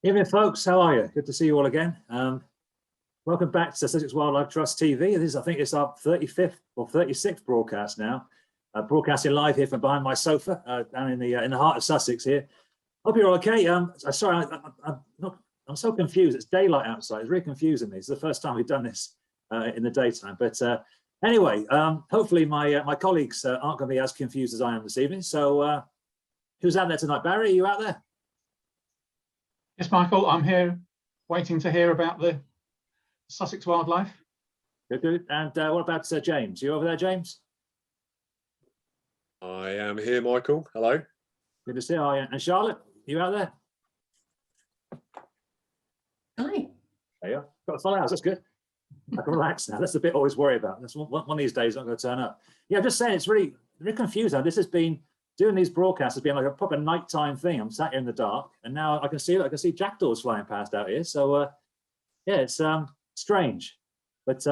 Evening, folks. How are you? Good to see you all again. Welcome back to Sussex Wildlife Trust TV. I think it's our 35th or 36th broadcast now. Broadcasting live here from behind my sofa down in the heart of Sussex here. Hope you're okay. Sorry, I'm so confused. It's daylight outside. It's really confusing me. It's the first time we've done this in the daytime. But anyway, hopefully my colleagues aren't going to be as confused as I am this evening. So who's out there tonight? Barry, are you out there? Yes, Michael, I'm here waiting to hear about the Sussex wildlife. Good, good. And what about James? You over there, James? I am here, Michael. Hello. Good to see you. And Charlotte, you out there? Hi. There you are. Got the full house. That's good. I can relax now. That's the bit I always worry about. That's one of these days not going to turn up. Yeah, I'm just saying it's really confusing. This has been doing these broadcasts has been like a proper nighttime thing. I'm sat here in the dark, and now I can see jackdaws flying past out here. So yeah, it's strange. But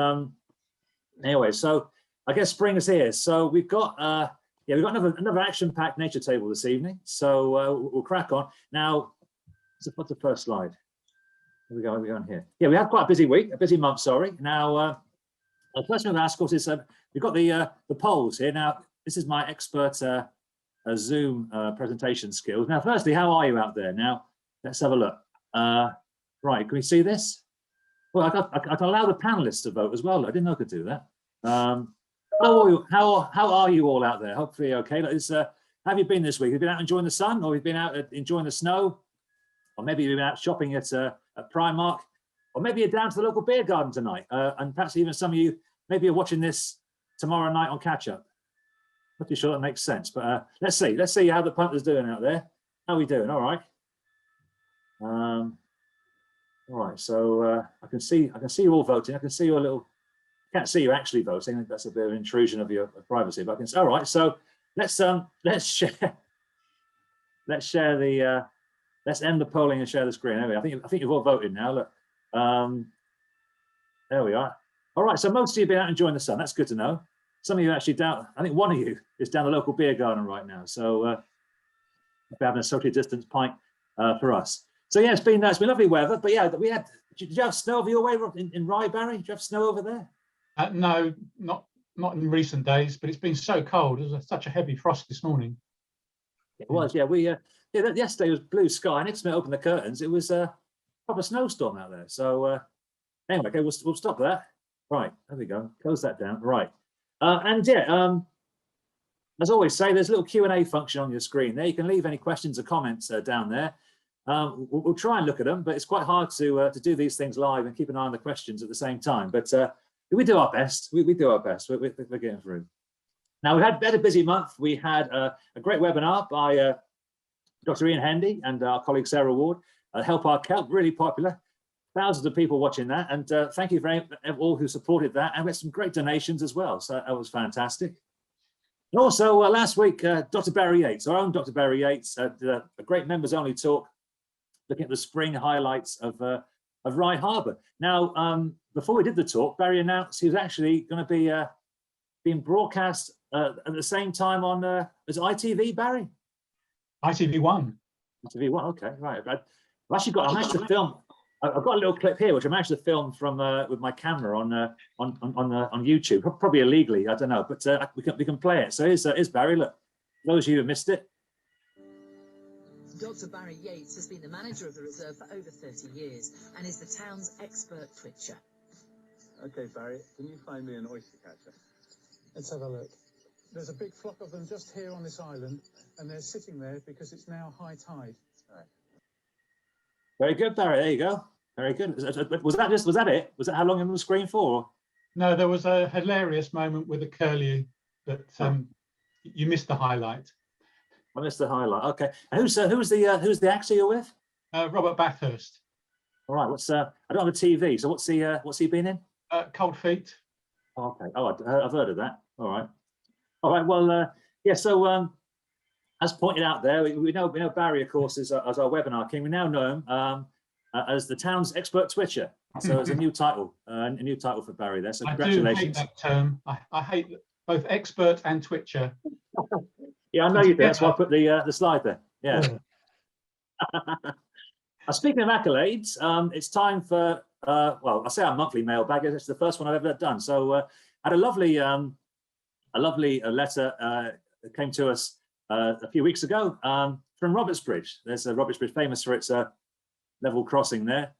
anyway, so I guess spring is here. So we've got another action-packed nature table this evening. So we'll crack on. Now, what's the first slide? Here we go. We're going here. Yeah, we had quite a busy week, a busy month. Sorry. Now, the first thing I've asked, of course, is we've got the polls here. Now, this is my expert Zoom presentation skills. Now, firstly, how are you out there? Now, let's have a look. Right, can we see this? Well, I can allow the panelists to vote as well. I didn't know I could do that. How are you all out there? Hopefully, okay. How have you been this week? Have you been out enjoying the sun, or have you been out enjoying the snow, or maybe you've been out shopping at Primark, or maybe you're down to the local beer garden tonight, and perhaps even some of you maybe you're watching this tomorrow night on catch up. Not too sure that makes sense, but let's see how the punters doing out there. How are we doing? All right. All right. So I can see you all voting. I can see you a little. Can't see you actually voting. That's a bit of an intrusion of your privacy. But I can. All right. So let's share. Let's share the. Let's end the polling and share the screen. Anyway, I think you've all voted now. Look. There we are. All right. So most of you have been out enjoying the sun. That's good to know. Some of you actually down. I think one of you is down the local beer garden right now. So we're having a socially distanced pint for us. So yeah, it's been lovely weather. But yeah, we had. Did you have snow over your way in Rye, Barry? Did you have snow over there? No, not in recent days. But it's been so cold. It was such a heavy frost this morning. It was. Yeah, yesterday was blue sky. Next minute, open the curtains. It was a proper snowstorm out there. So anyway, okay, we'll stop that. Right, there we go. Close that down. Right. And yeah, as I always say, there's a little Q&A function on your screen there. You can leave any questions or comments down there. We'll try and look at them, but it's quite hard to do these things live and keep an eye on the questions at the same time. But we do our best. We do our best. We're getting through. Now, we've had a busy month. We had a great webinar by Dr. Ian Hendy and our colleague Sarah Ward, Help Our Kelp, really popular. Thousands of people watching that, and thank you for all who supported that, and we had some great donations as well, so that was fantastic. And also last week, Dr. Barry Yates, our own Dr. Barry Yates, did a great members-only talk looking at the spring highlights of Rye Harbour. Now, before we did the talk, Barry announced he was actually going to be being broadcast at the same time on was it ITV, Barry? ITV1. ITV1, okay, right. I managed to film. I've got a little clip here, which I managed to film from with my camera on YouTube, probably illegally, I don't know, but we can play it. So here's Barry. Look, for those of you who missed it. Dr. Barry Yates has been the manager of the reserve for over 30 years and is the town's expert twitcher. Okay, Barry, can you find me an oyster catcher? Let's have a look. There's a big flock of them just here on this island, and they're sitting there because it's now high tide. Right. Very good, Barry. There you go. Very good. Was that it? Was that how long on the screen for? No, there was a hilarious moment with a curlew, but you missed the highlight. I missed the highlight. Okay. And who's the actor you're with? Robert Bathurst. All right. I don't have a TV, so what's he been in? Cold Feet. Oh, okay. Oh, I've heard of that. All right. All right. Well, yeah. So as pointed out there, we know Barry, of course, as our webinar king. We now know him as the town's expert twitcher. So it's a new title for Barry there. So congratulations. I do hate that term. I hate both expert and twitcher. Yeah, I know you do. That's why I put the slide there. Yeah. Speaking of accolades, it's time for, well, I say our monthly mailbag. It's the first one I've ever done. So I had a lovely letter that came to us a few weeks ago from Robertsbridge. There's a Robertsbridge famous for its level crossing there.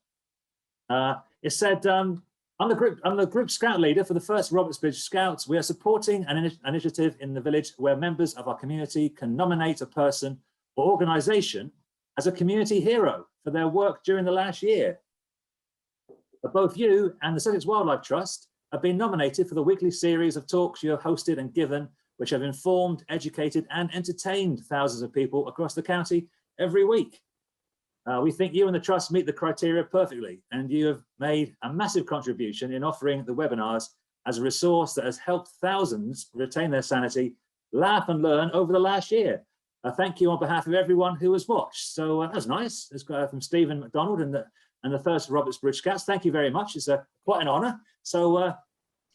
It said, I'm the group scout leader for the first Robertsbridge Scouts. We are supporting an initiative in the village where members of our community can nominate a person or organisation as a community hero for their work during the last year. Both you and the Sussex Wildlife Trust have been nominated for the weekly series of talks you have hosted and given, which have informed, educated and entertained thousands of people across the county every week. We think you and the Trust meet the criteria perfectly, and you have made a massive contribution in offering the webinars as a resource that has helped thousands retain their sanity, laugh and learn over the last year. Thank you on behalf of everyone who has watched. So that was nice. It's from Stephen McDonald and the first Robertsbridge Scouts. Thank you very much. It's quite an honour. So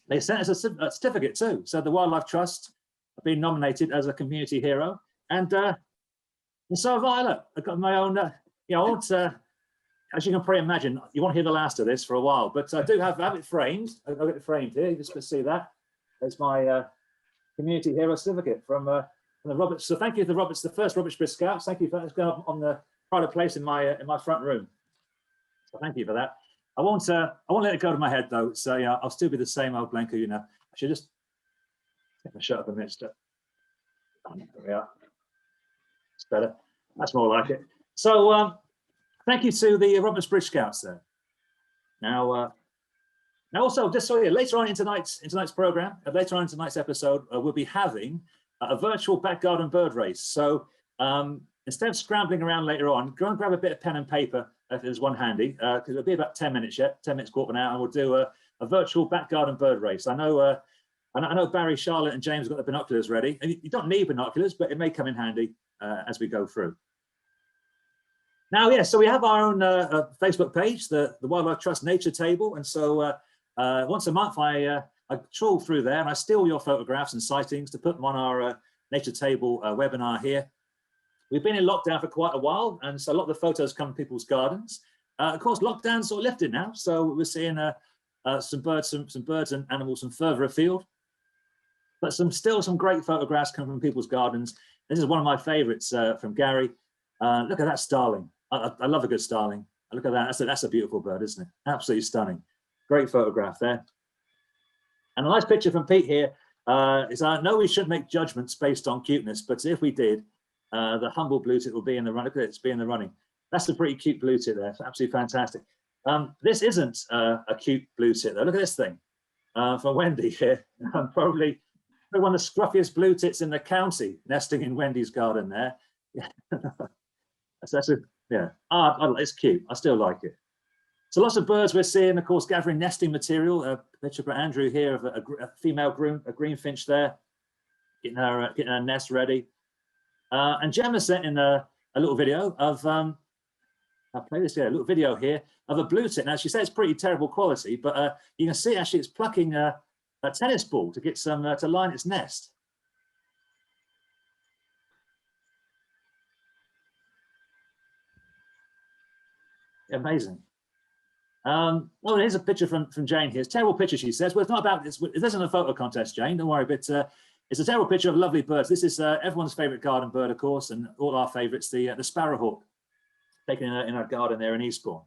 they sent us a certificate too. So the Wildlife Trust have been nominated as a community hero, and so have I. Look, I've got my own. You know, I want, as you can probably imagine, you won't hear the last of this for a while, but I do have it framed. I've got it framed here. You just can see that. There's my community hero certificate from the Roberts. So thank you to the first Robertsbridge Scouts. Thank you for that. It's going up on the pride of place in my front room. So thank you for that. I won't let it go to my head though. So yeah, I'll still be the same old Blanco, you know. I should just take my shirt up a minute. There we are. It's better. That's more like it. So thank you to the Robertsbridge Scouts there. Now also just so you, later on in tonight's program, later on in tonight's episode, we'll be having a virtual back garden bird race. So instead of scrambling around later on, go and grab a bit of pen and paper if there's one handy, because it'll be about 10 minutes yet, 10 minutes, quarter of an hour, and we'll do a virtual back garden bird race. I know Barry, Charlotte, and James got the binoculars ready. And you don't need binoculars, but it may come in handy as we go through. Now, yeah, so we have our own Facebook page, the Wildlife Trust Nature Table, and so once a month I trawl through there and I steal your photographs and sightings to put them on our Nature Table webinar here. We've been in lockdown for quite a while, and so a lot of the photos come from people's gardens. Of course, lockdown's sort of lifted now, so we're seeing some birds and animals from further afield, but still some great photographs come from people's gardens. This is one of my favourites from Gary. Look at that starling. I love a good starling. Look at that. That's a beautiful bird, isn't it? Absolutely stunning. Great photograph there. And a nice picture from Pete here is I know we shouldn't make judgments based on cuteness, but if we did, the humble blue tit will be in the running. Look at it, it's be in the running. That's a pretty cute blue tit there. It's absolutely fantastic. This isn't a cute blue tit though. Look at this thing from Wendy here. Probably one of the scruffiest blue tits in the county, nesting in Wendy's garden there. Yeah, it's cute. I still like it. So lots of birds we're seeing, of course, gathering nesting material. A picture for Andrew here of a female greenfinch there, getting her nest ready. And Gemma sent in a little video of I'll play this here, a little video here of a blue tit. Now she said it's pretty terrible quality, but you can see actually it's plucking a tennis ball to get some to line its nest. Amazing. Well, here's a picture from Jane here. It's a terrible picture, she says. Well, it's not about this. It isn't a photo contest, Jane. Don't worry. But it's a terrible picture of lovely birds. This is everyone's favourite garden bird, of course, and all our favourites, the sparrowhawk, taken in our garden there in Eastbourne.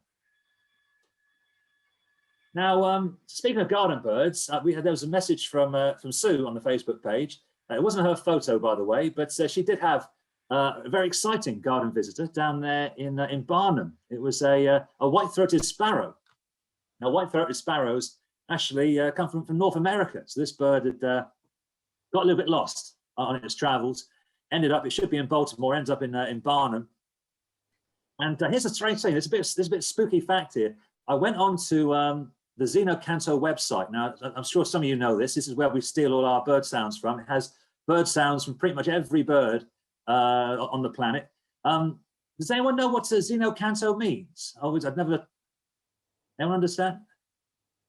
Now, speaking of garden birds, there was a message from Sue on the Facebook page. It wasn't her photo, by the way, but she did have a very exciting garden visitor down there in Barnham. It was a white-throated sparrow. Now, white-throated sparrows actually come from North America. So this bird had got a little bit lost on its travels. Ended up, it should be in Baltimore, ends up in Barnham. And here's a strange thing. There's a bit spooky fact here. I went on to the Xenocanto website. Now, I'm sure some of you know this. This is where we steal all our bird sounds from. It has bird sounds from pretty much every bird on the planet. Does anyone know what Xenocanto means? Anyone understand?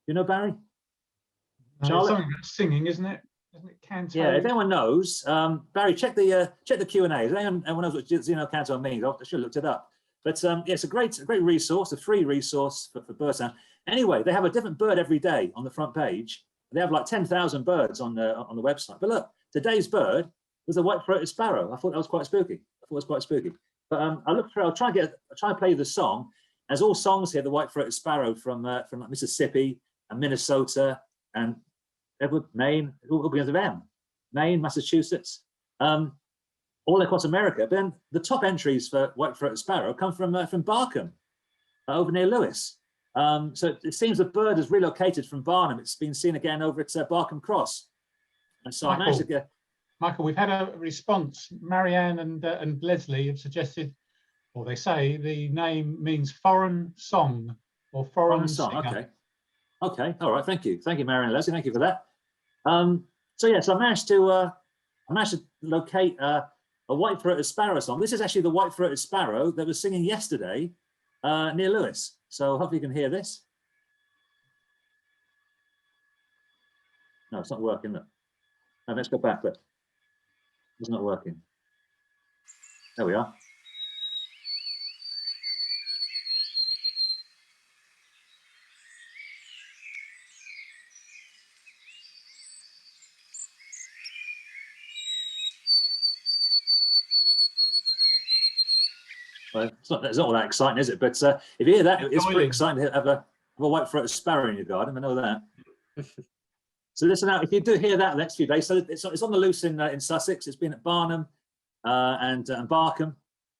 You know, Barry? Charlotte? Something about singing, isn't it? Isn't it canto? Yeah, if anyone knows, Barry, check the Q&A. If anyone knows what Xenocanto means, I should have looked it up. But yeah, it's a great resource, a free resource for bird sound. Anyway, they have a different bird every day on the front page. They have like 10,000 birds on the website. But look, today's bird was a white-throated sparrow. I thought that was quite spooky. But I looked through. I'll try and play you the song. There's all songs here. The white-throated sparrow from like Mississippi and Minnesota and Maine. All begins with M. Maine, Massachusetts, all across America. But then the top entries for white-throated sparrow come from Barkham, over near Lewis. So it seems the bird has relocated from Barnum. It's been seen again over at Barkham Cross. And so I managed to get. Michael, we've had a response. Marianne and Leslie have suggested, or they say, the name means foreign song or foreign song. Singer. Okay, all right. Thank you, Marianne and Leslie. Thank you for that. So yes, I managed to locate a white-throated sparrow song. This is actually the white-throated sparrow that was singing yesterday near Lewis. So hopefully you can hear this. No, it's not working. Look. No, let's go back. Look. It's not working. There we are. Well, it's not all that exciting, is it? But if you hear that, it's pretty exciting to have a white-throated sparrow in your garden. I know that. So listen out, if you do hear that the next few days, so it's on the loose in Sussex. It's been at Barnum and Barkham.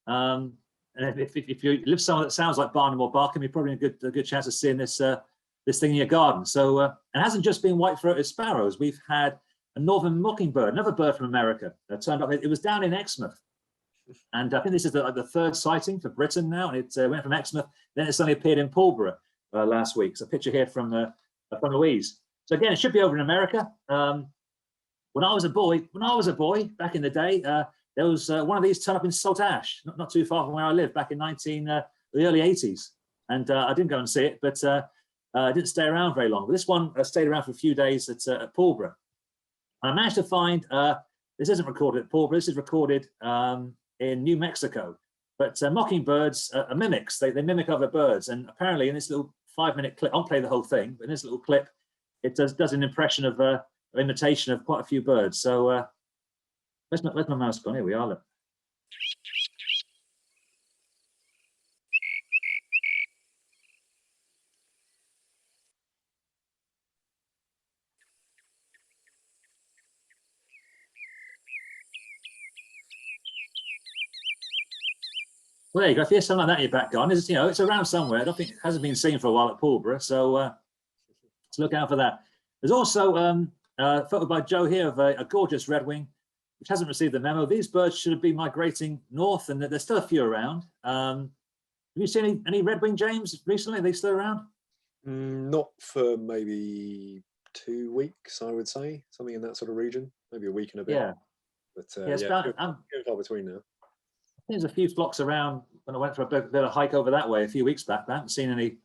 And if you live somewhere that sounds like Barnum or Barkham, you're probably a good chance of seeing this thing in your garden. So it hasn't just been white-throated sparrows. We've had a northern mockingbird, another bird from America, that turned up. It was down in Exmouth. And I think this is the third sighting for Britain now. And it went from Exmouth, then it suddenly appeared in Pulborough last week. So a picture here from Louise. So again, it should be over in America. When I was a boy, back in the day, there was one of these turned up in Saltash, not too far from where I lived, back in the early 80s. And I didn't go and see it, but I didn't stay around very long. But this one stayed around for a few days at Pulborough. And I managed to find, this isn't recorded at Pulborough, this is recorded in New Mexico. But mockingbirds are mimics. They mimic other birds. And apparently in this little 5-minute clip, I won't play the whole thing, but in this little clip, it does an impression of imitation of quite a few birds. So where's my mouse gone? Here we are. Look. Well, there you go. If you hear something like that in your back garden, it's around somewhere. I don't think it hasn't been seen for a while at Pulborough. So let's look out for that. There's also a photo by Joe here of a gorgeous redwing, which hasn't received the memo. These birds should have been migrating north, and there's still a few around. Have you seen any redwing, James, recently? Are they still around? Not for maybe 2 weeks, I would say. Something in that sort of region. Maybe a week and a bit. Yeah. But it's few far between now. I think there's a few flocks around when I went for a bit of a hike over that way a few weeks back. But I haven't seen any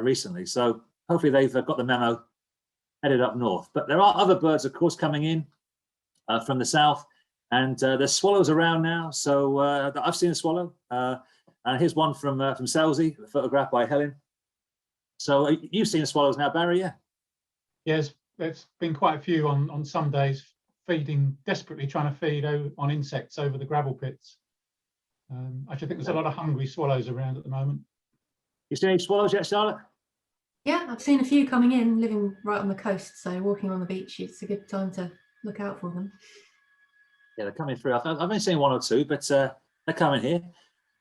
recently. So hopefully they've got the memo, headed up north. But there are other birds, of course, coming in from the south. And there's swallows around now. So I've seen a swallow. And here's one from Selsey, photographed by Helen. So you've seen the swallows now, Barry, yeah? Yes, there's been quite a few on some days, desperately trying to feed on insects over the gravel pits. Actually, I think there's a lot of hungry swallows around at the moment. You seen any swallows yet, Charlotte? Yeah, I've seen a few coming in, living right on the coast. So walking on the beach, it's a good time to look out for them. Yeah, they're coming through. I've only seen one or two, but they're coming here.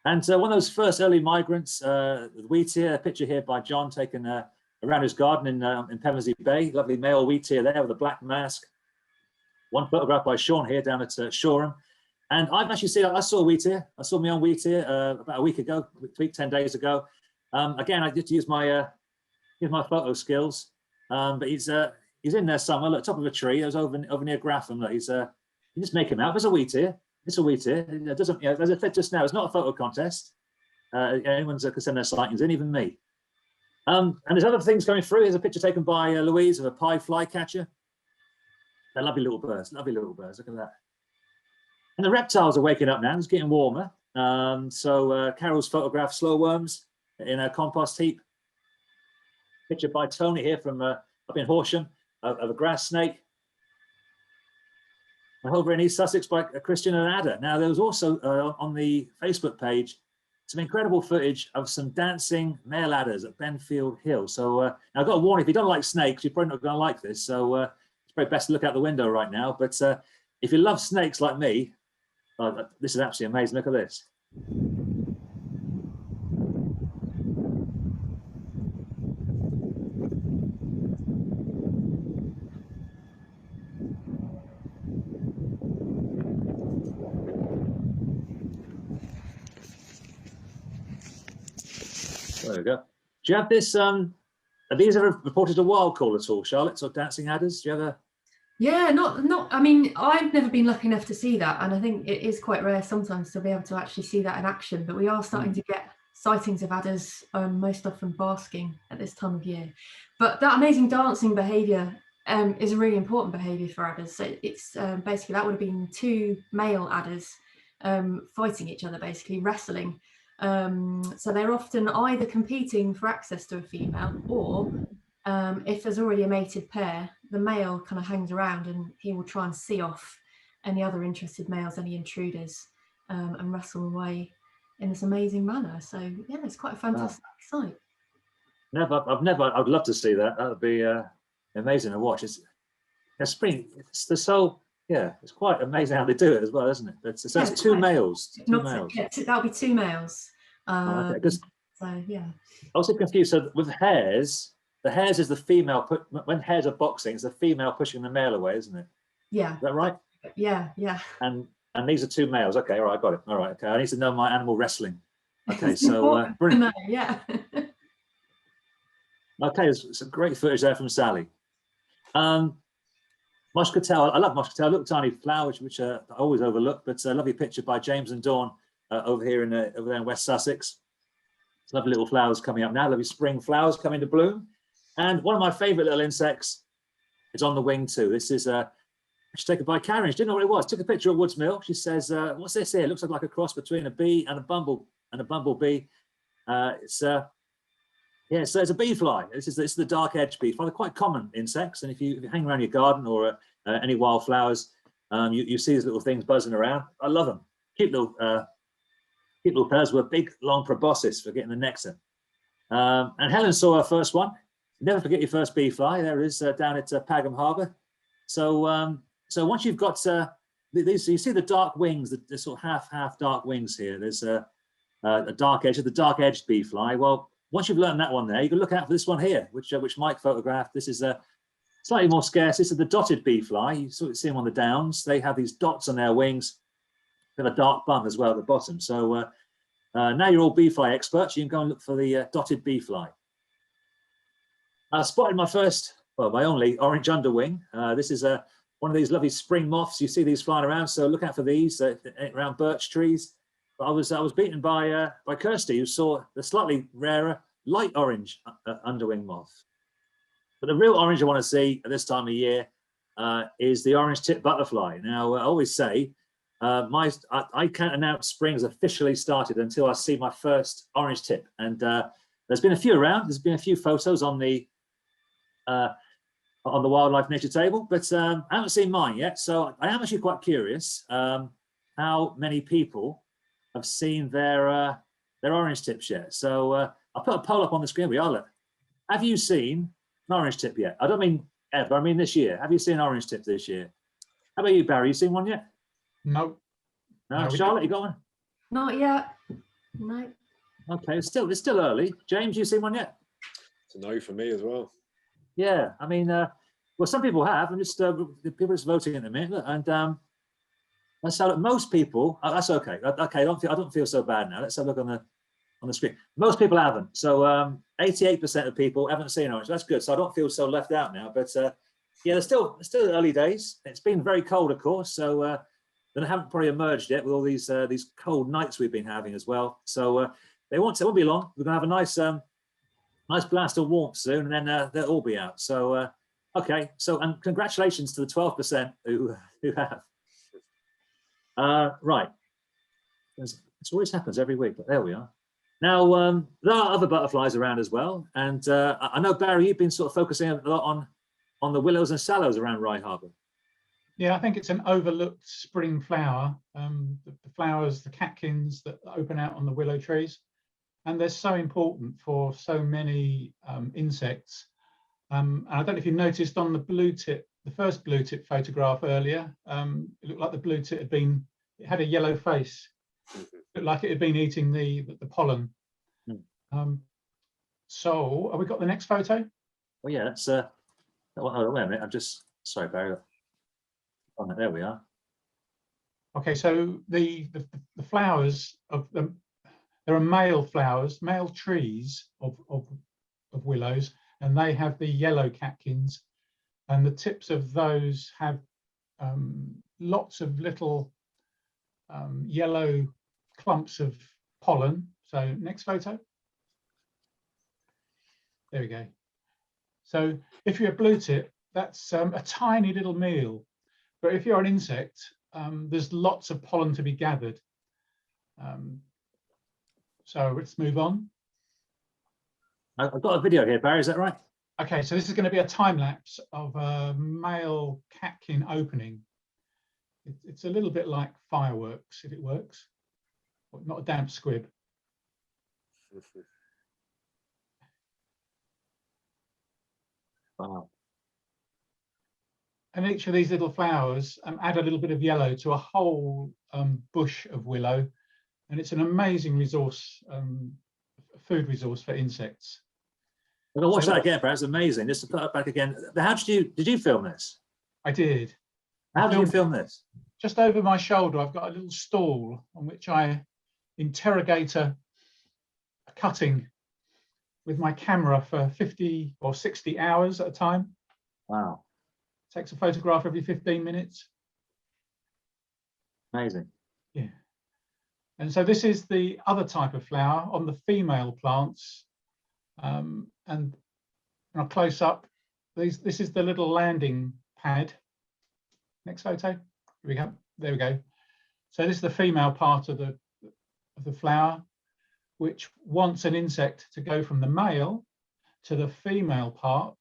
And one of those first early migrants, the wheat ear, a picture here by John taken around his garden in Pevensey Bay. Lovely male wheat ear there with a black mask. One photograph by Sean here down at Shoreham. And I've actually seen, I saw a wheat ear. I saw my own wheat ear about a week ago, 10 days ago. Again, I did use my photo skills, but he's in there somewhere, at the top of a tree. It was over near Graffham. Look, you just make him out. There's a wheat ear. It's a wheat ear. It doesn't, as I said just now, it's not a photo contest. Anyone's can send their sightings in, even me. And there's other things coming through. Here's a picture taken by Louise of a pie flycatcher. They're lovely little birds. Lovely little birds. Look at that. And the reptiles are waking up now. It's getting warmer. Carol's photographed slow worms in a compost heap. Picture by Tony here from up in Horsham of a grass snake. Over in East Sussex by Christian and Ada. Now, there was also on the Facebook page some incredible footage of some dancing male adders at Benfield Hill. So now I've got to warn you, if you don't like snakes, you're probably not going to like this. So it's probably best to look out the window right now. But if you love snakes like me, this is absolutely amazing. Look at this. There we go. Do you have this? Are these ever reported a wild call at all, Charlotte? Or dancing adders? Do you ever? Yeah, not. I mean, I've never been lucky enough to see that, and I think it is quite rare sometimes to be able to actually see that in action. But we are starting to get sightings of adders, most often basking at this time of year. But that amazing dancing behaviour is a really important behaviour for adders. So it's basically that would have been two male adders fighting each other, basically wrestling. So they're often either competing for access to a female, or if there's already a mated pair, the male kind of hangs around and he will try and see off any other interested males, any intruders, and wrestle away in this amazing manner. So yeah, it's quite a fantastic sight. I'd love to see that. That would be amazing to watch. It's quite amazing how they do it as well, isn't it? So it's two males. That'll be two males. Okay, so yeah. I was confused. So with hares, the hares is the female. When hares are boxing, it's the female pushing the male away, isn't it? Yeah. Is that right? Yeah. And these are two males. Okay, all right, I got it. All right, okay. I need to know my animal wrestling. Okay, so brilliant. Yeah. Okay, there's some great footage there from Sally. Muscatel, I love Muscatel, little tiny flowers, which I always overlook, but a lovely picture by James and Dawn over there in West Sussex. It's lovely little flowers coming up now, lovely spring flowers coming to bloom. And one of my favourite little insects is on the wing too. This is taken by Karen. She didn't know what it was. Took a picture at Woods Mill. She says, "What's this here? It looks like a cross between a bee and a bumblebee." It's a bee fly. This is the dark edge bee fly. They're quite common insects, and if you hang around your garden or any wildflowers, you see these little things buzzing around. I love them. Cute little fellas with big long proboscis for getting the nectar. And Helen saw her first one. Never forget your first bee fly. There it is down at Pagham Harbour. So once you've got these, you see the dark wings, the sort of half dark wings here. There's a dark edge of the dark edged bee fly. Well, once you've learned that one there, you can look out for this one here, which Mike photographed. This is slightly more scarce. This is the dotted bee fly. You sort of see them on the downs. They have these dots on their wings. They have a dark bum as well at the bottom. So now you're all bee fly experts. You can go and look for the dotted bee fly. I spotted my only orange underwing. This is one of these lovely spring moths. You see these flying around, so look out for these around birch trees. But I was beaten by Kirsty, who saw the slightly rarer light orange underwing moth. But the real orange I want to see at this time of year is the orange-tipped butterfly. Now, I always say I can't announce spring has officially started until I see my first orange tip. And there's been a few around. There's been a few photos on the wildlife nature table, but I haven't seen mine yet. So I am actually quite curious how many people have seen their orange tips yet. So I'll put a poll up on the screen. Have you seen an orange tip yet? I don't mean ever, I mean this year. Have you seen an orange tip this year? How about you, Barry? You seen one yet? No. No, Charlotte, you got one? Not yet. No. Okay, it's still early. James, you seen one yet? It's a no for me as well. Yeah, I mean, well, some people have. I'm just people are just voting in a minute, and let's have a look. Most people. That's okay. Okay, I don't feel so bad now. Let's have a look on the screen. Most people haven't. So 88% of people haven't seen orange. That's good. So I don't feel so left out now. But yeah, it's still early days. It's been very cold, of course. So they haven't probably emerged yet with all these cold nights we've been having as well. So it won't be long. We're gonna have a nice blast of warmth soon, and then they'll all be out. So okay. So and congratulations to the 12% who have. Right. It always happens every week, but there we are. Now, there are other butterflies around as well. And I know, Barry, you've been sort of focusing a lot on the willows and sallows around Rye Harbour. Yeah, I think it's an overlooked spring flower. The flowers, the catkins that open out on the willow trees. And they're so important for so many insects. And I don't know if you noticed on the blue tip, the first blue tip photograph earlier, it looked like the blue tip it had a yellow face. Looked like it had been eating the pollen. So have we got the next photo? Well, yeah, that's, hold on, wait a minute, I'm just, sorry, Barry. Oh, there we are. Okay, so the flowers of them, there are male flowers, male trees of willows, and they have the yellow catkins, and the tips of those have lots of little yellow clumps of pollen. So next photo. There we go. So if you're a blue tip, that's a tiny little meal. But if you're an insect, there's lots of pollen to be gathered. So let's move on. I've got a video here, Barry, is that right? Okay, so this is going to be a time lapse of a male catkin opening. It's a little bit like fireworks, if it works. Well, not a damp squib. Wow. And each of these little flowers add a little bit of yellow to a whole bush of willow. And it's an amazing resource, food resource for insects. I'm gonna watch that again, Barry. It's amazing. Just to put it back again. How did you film this? I did. How did you film this? Just over my shoulder, I've got a little stool on which I interrogate a cutting with my camera for 50 or 60 hours at a time. Wow. Takes a photograph every 15 minutes. Amazing. Yeah. And so this is the other type of flower on the female plants. And I'll close up. This is the little landing pad. Next photo. Here we go. There we go. So this is the female part of the flower, which wants an insect to go from the male to the female part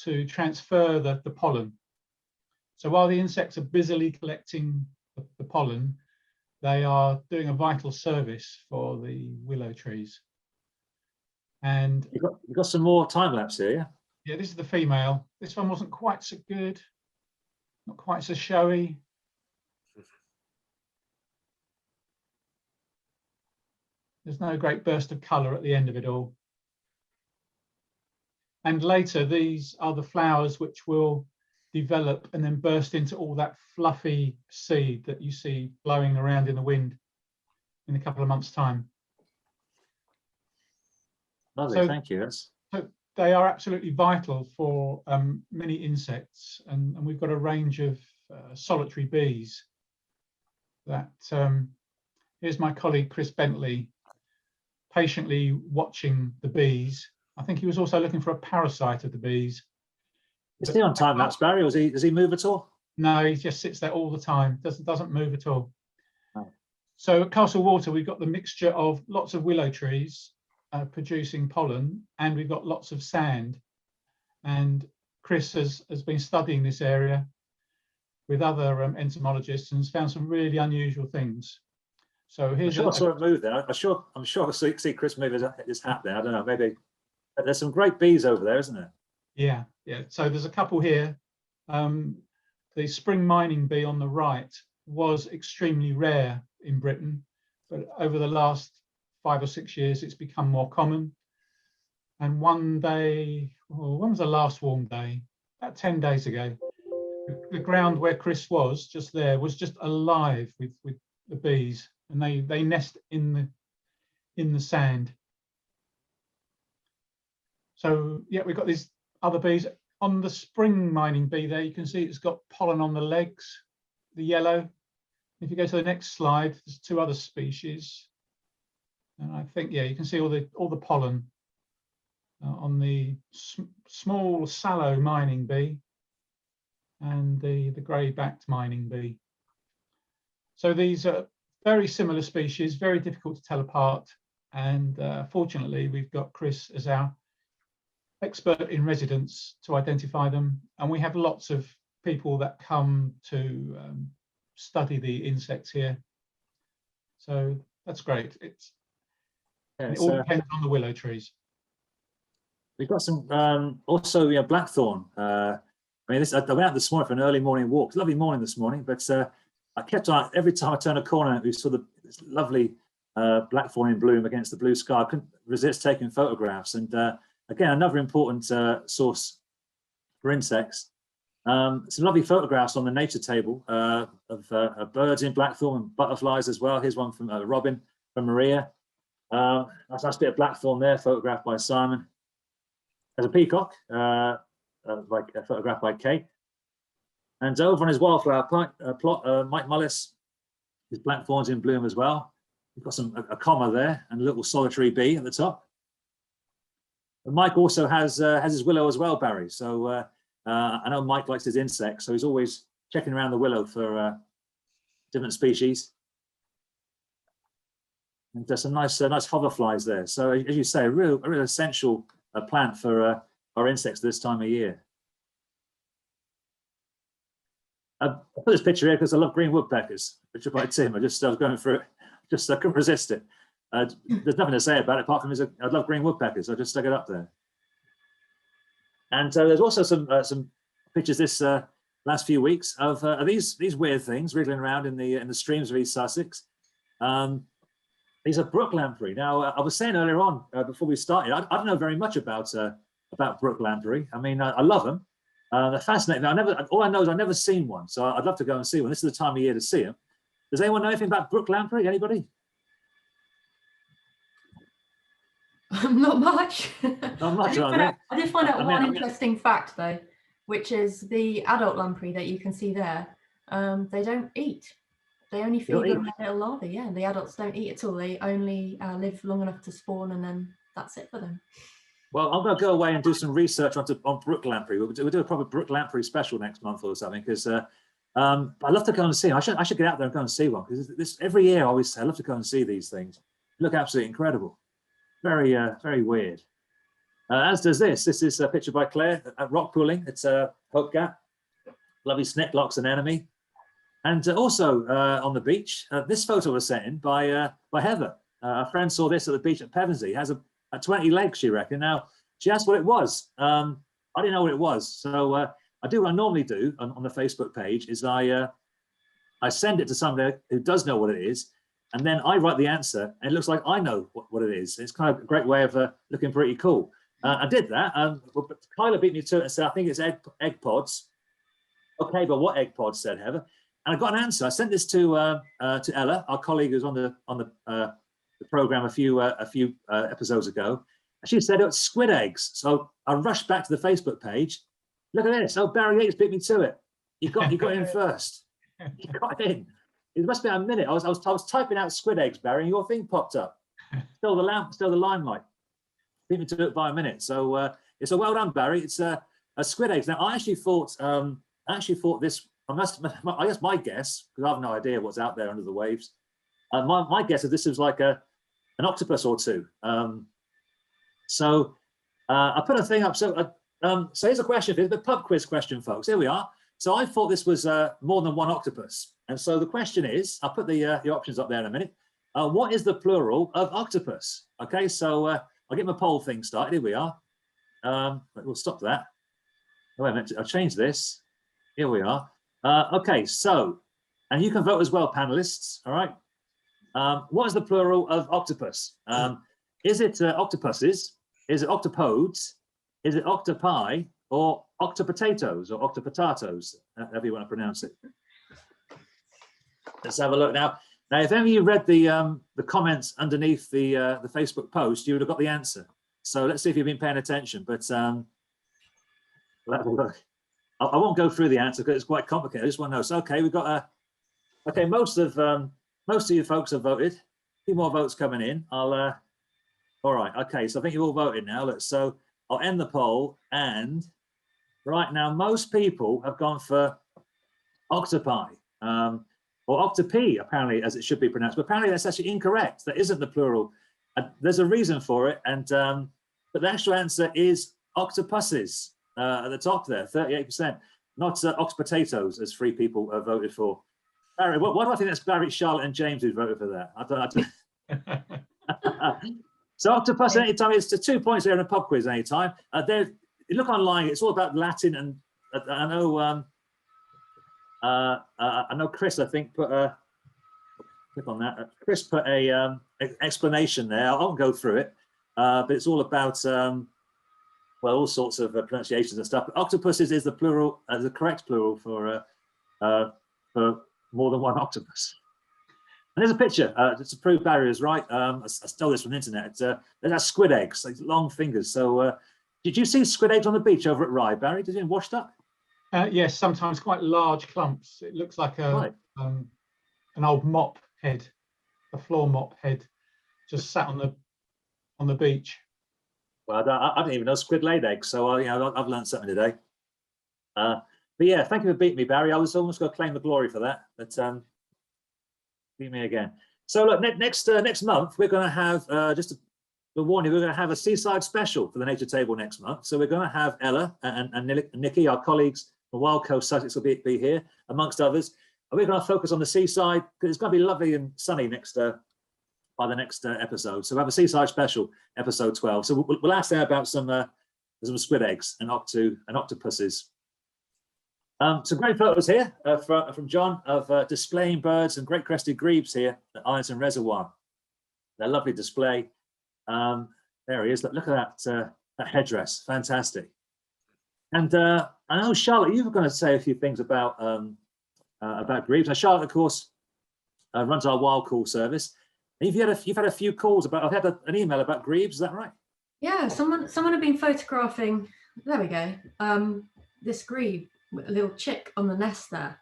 to transfer the pollen. So while the insects are busily collecting the pollen, they are doing a vital service for the willow trees. And you've got some more time lapse here, yeah? Yeah, this is the female. This one wasn't quite so good, not quite so showy. There's no great burst of colour at the end of it all. And later, these are the flowers which will develop and then burst into all that fluffy seed that you see blowing around in the wind in a couple of months' time. Lovely, So, thank you. So they are absolutely vital for many insects, and we've got a range of solitary bees. That here's my colleague Chris Bentley patiently watching the bees. I think he was also looking for a parasite of the bees. Is he on time lapse, Barry, or does he move at all? No, he just sits there all the time, doesn't move at all. Oh. So at Castle Water, we've got the mixture of lots of willow trees producing pollen, and we've got lots of sand. And Chris has been studying this area with other entomologists and has found some really unusual things. So here's I saw it move there. I'm sure I see Chris move his hat there. I don't know, maybe there's some great bees over there, isn't there? Yeah. So there's a couple here. The spring mining bee on the right was extremely rare in Britain, but over the last 5 or 6 years, it's become more common. And one day, when was the last warm day? About 10 days ago, the ground where Chris was just there was just alive with the bees, and they nest in the sand. So yeah, we've got these other bees. On the spring mining bee there, you can see it's got pollen on the legs, the yellow. If you go to the next slide, there's 2 other species. And I think, yeah, you can see all the pollen on the small sallow mining bee and the grey-backed mining bee. So these are very similar species, very difficult to tell apart. And fortunately, we've got Chris as our expert in residence to identify them. And we have lots of people that come to study the insects here. So that's great. It all depends on the willow trees. We've got some also, yeah, blackthorn. I mean, I went out this morning for an early morning walk. It's a lovely morning this morning, but I kept on, every time I turned a corner, we saw this lovely blackthorn in bloom against the blue sky. I couldn't resist taking photographs. And again, another important source for insects. Some lovely photographs on the nature table of birds in blackthorn and butterflies as well. Here's one from Robin from Maria. That's a nice bit of blackthorn there, photographed by Simon. There's a peacock, photographed by Kate. And over on his wildflower plot, Mike Mullis, his blackthorns in bloom as well. We've got a comma there and a little solitary bee at the top. And Mike also has his willow as well, Barry. So I know Mike likes his insects, so he's always checking around the willow for different species. And there's some nice hoverflies there. So as you say, a real essential plant for our insects this time of year. I put this picture here because I love green woodpeckers. Picture by Tim. I was going through it. I couldn't resist it. There's nothing to say about it apart from I love green woodpeckers. So I just stuck it up there. And there's also some pictures this last few weeks of these weird things wriggling around in the streams of East Sussex. These are brook lamprey. Now, I was saying earlier on before we started, I don't know very much about brook lamprey. I mean, I love them. They're fascinating. All I know is I've never seen one, so I'd love to go and see one. This is the time of year to see them. Does anyone know anything about brook lamprey? Anybody? Not much. Not much. I did find out one interesting fact though, which is the adult lamprey that you can see there. They don't eat. They only feed on their little larvae. Yeah, the adults don't eat at all. They only live long enough to spawn, and then that's it for them. Well, I'm going to go away and do some research on brook lamprey. We'll do a proper brook lamprey special next month or something, because I'd love to go and see them. I should get out there and go and see one, because every year I always say I love to go and see these things. They look absolutely incredible. Very, very weird. As does this. This is a picture by Claire at rock pooling. It's Hope Gap. Lovely snicklock's an enemy. And also on the beach, this photo was sent in by Heather. A friend saw this at the beach at Pevensey. It has a 20 legs, she reckoned. Now, she asked what it was. I didn't know what it was. So I do what I normally do on the Facebook page is I send it to somebody who does know what it is. And then I write the answer, and it looks like I know what it is. It's kind of a great way of looking pretty cool. I did that, but Kyla beat me to it and said, I think it's egg pods. Okay, but what egg pods, said Heather. And I got an answer. I sent this to Ella, our colleague who's on the program a few episodes ago. And she said it was squid eggs. So I rushed back to the Facebook page. Look at this. Oh, Barry Yates beat me to it. You got in first. You got in. It must be a minute. I was typing out squid eggs, Barry, and your thing popped up. Still the limelight. Beat me to it by a minute. So it's a well done, Barry. It's a squid eggs. Now I actually thought this. I guess my guess, because I have no idea what's out there under the waves. My guess is this was like an octopus or two. So I put a thing up. So here's a question. Here's the pub quiz question, folks. Here we are. So I thought this was more than one octopus. And so the question is, I'll put the options up there in a minute. What is the plural of octopus? Okay, so I'll get my poll thing started. Here we are. We'll stop that. Oh, wait a minute, I'll change this. Here we are. Okay, so, and you can vote as well, panelists. All right. What is the plural of octopus? Is it octopuses? Is it octopodes? Is it octopi? Or octopotatoes or octopotatoes, however you want to pronounce it. Let's have a look now. Now, if any of you read the comments underneath the Facebook post, you would have got the answer. So let's see if you've been paying attention. But look. I won't go through the answer because it's quite complicated. I just want to know. So, okay, we've got okay. Most of you folks have voted. A few more votes coming in. All right. Okay, so I think you've all voted now. So I'll end the poll, and right now most people have gone for octopi. or octopi, apparently, as it should be pronounced. But apparently that's actually incorrect. That isn't the plural. There's a reason for it, and but the actual answer is octopuses at the top there, 38%, not ox-potatoes, as 3 people voted for. Barry, why do I think that's Barry, Charlotte, and James who voted for that? I don't. So octopus anytime, it's to 2 points there in a pub quiz anytime. There, you look online, it's all about Latin, and I know Chris, I think, put a click on that. Chris put a explanation there. I won't go through it, but it's all about well, all sorts of pronunciations and stuff. But octopuses is the plural, the correct plural for more than one octopus. And there's a picture to prove Barry is right. I stole this from the internet. There's squid eggs, like long fingers. So did you see squid eggs on the beach over at Rye, Barry? Did you washed up? Yes, sometimes quite large clumps. It looks like a an old mop head, a floor mop head, just sat on the beach. Well, I didn't even know squid laid eggs, so you know, I've learned something today. But yeah, thank you for beating me, Barry. I was almost going to claim the glory for that, but beat me again. So look, next month we're going to have just to warn you, we're going to have a seaside special for the Nature Table next month. So we're going to have Ella and Nikki, our colleagues from Wild Coast Sussex, will be here amongst others. And we're going to focus on the seaside because it's going to be lovely and sunny by the next episode. So we have a seaside special, episode 12. So we'll ask there about some squid eggs and octopuses. Some great photos here from John of displaying birds and great crested grebes here at Ironton Reservoir. They're a lovely display. There he is. Look at that headdress, fantastic. And I know Charlotte, you were going to say a few things about grebes. Now Charlotte, of course, runs our wild call service. And you've had a few calls about. I've had an email about grebes. Is that right? Yeah, someone had been photographing. There we go. This grebe, a little chick on the nest there,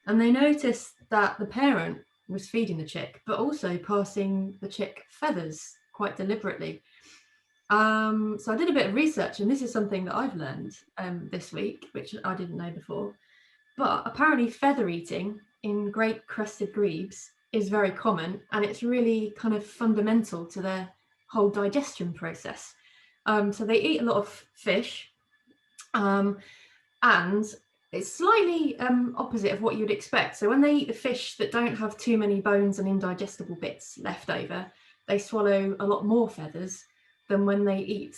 and they noticed that the parent was feeding the chick, but also passing the chick feathers quite deliberately. So I did a bit of research, and this is something that I've learned this week, which I didn't know before. But apparently, feather eating in great crested grebes is very common, and it's really kind of fundamental to their whole digestion process. So they eat a lot of fish, and it's slightly opposite of what you'd expect. So when they eat the fish that don't have too many bones and indigestible bits left over, they swallow a lot more feathers than when they eat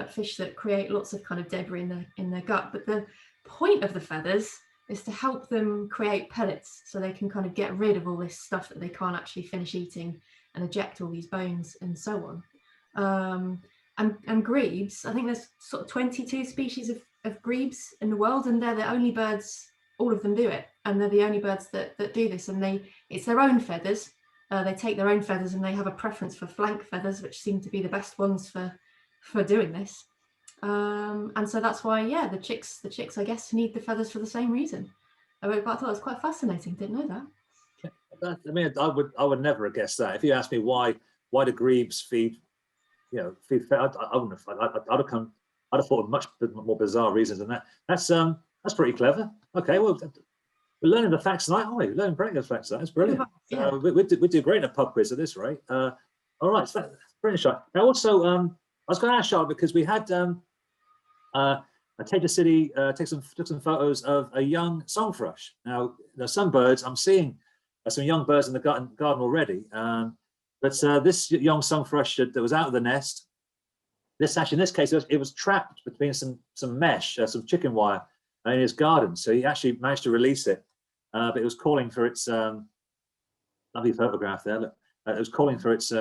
fish that create lots of kind of debris in their gut. But the point of the feathers is to help them create pellets, so they can kind of get rid of all this stuff that they can't actually finish eating and eject all these bones and so on. And grebes, I think there's sort of 22 species of grebes in the world, and they're the only birds, all of them do it, and they're the only birds that do this. And it's their own feathers. They take their own feathers, and they have a preference for flank feathers, which seem to be the best ones for doing this. And so that's why, yeah, the chicks, I guess, need the feathers for the same reason. I thought it was quite fascinating. Didn't know that. I mean, I would never have guessed that. If you asked me why do grebes feed I wouldn't have. I'd have thought of much more bizarre reasons than that. That's pretty clever. Okay, well, we're learning the facts tonight, aren't we? We're learning brilliant facts tonight. That's brilliant. Yeah. We do great in a pub quiz at this rate. All right, so brilliant shot. Now, also, I was going to ask Charlotte, because we had Taylor City took some photos of a young song thrush. Now, there's some birds I'm seeing some young birds in the garden already. But this young song thrush that was out of the nest, in this case, it was trapped between some mesh, some chicken wire in his garden. So he actually managed to release it, but it was calling for its lovely photograph there. Look, it was calling for its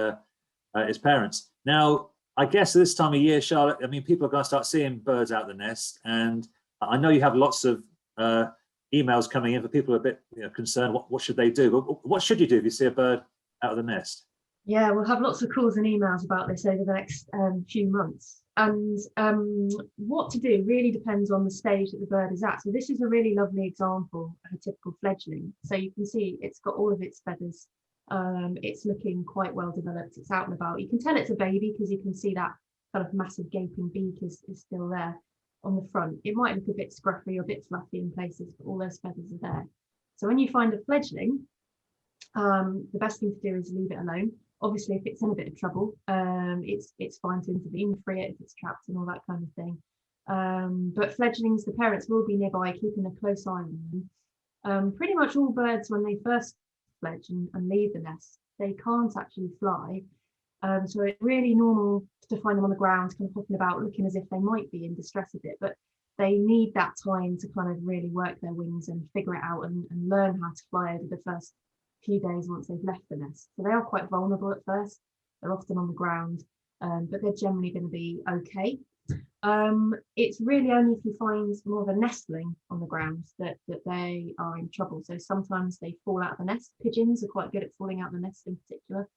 parents. Now, I guess this time of year, Charlotte, I mean, people are going to start seeing birds out of the nest, and I know you have lots of emails coming in for people who are a bit concerned. What should they do? But what should you do if you see a bird out of the nest? Yeah, we'll have lots of calls and emails about this over the next few months. And what to do really depends on the stage that the bird is at. So this is a really lovely example of a typical fledgling. So you can see it's got all of its feathers. It's looking quite well developed. It's out and about. You can tell it's a baby because you can see that kind of massive gaping beak is still there on the front. It might look a bit scruffy or a bit fluffy in places, but all those feathers are there. So when you find a fledgling, the best thing to do is leave it alone. Obviously, if it's in a bit of trouble, it's fine to intervene, free it if it's trapped and all that kind of thing. But fledglings, the parents will be nearby, keeping a close eye on them. Pretty much all birds, when they first fledge and leave the nest, they can't actually fly. So it's really normal to find them on the ground, kind of hopping about, looking as if they might be in distress a bit, but they need that time to kind of really work their wings and figure it out and learn how to fly over the first few days once they've left the nest. So they are quite vulnerable at first. They're often on the ground, but they're generally going to be okay. It's really only if you find more of a nestling on the ground that they are in trouble. So sometimes they fall out of the nest. Pigeons are quite good at falling out of the nest in particular.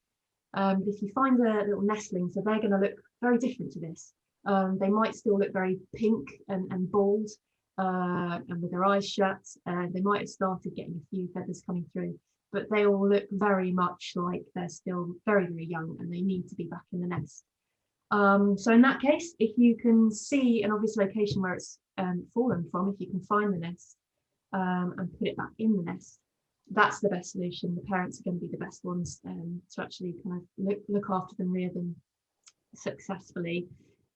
But if you find a little nestling, so they're going to look very different to this. They might still look very pink and bald and with their eyes shut. They might have started getting a few feathers coming through, but they all look very much like they're still very, very young and they need to be back in the nest. So in that case, if you can see an obvious location where it's fallen from, if you can find the nest and put it back in the nest, that's the best solution. The parents are going to be the best ones to actually kind of look after them, rear them successfully.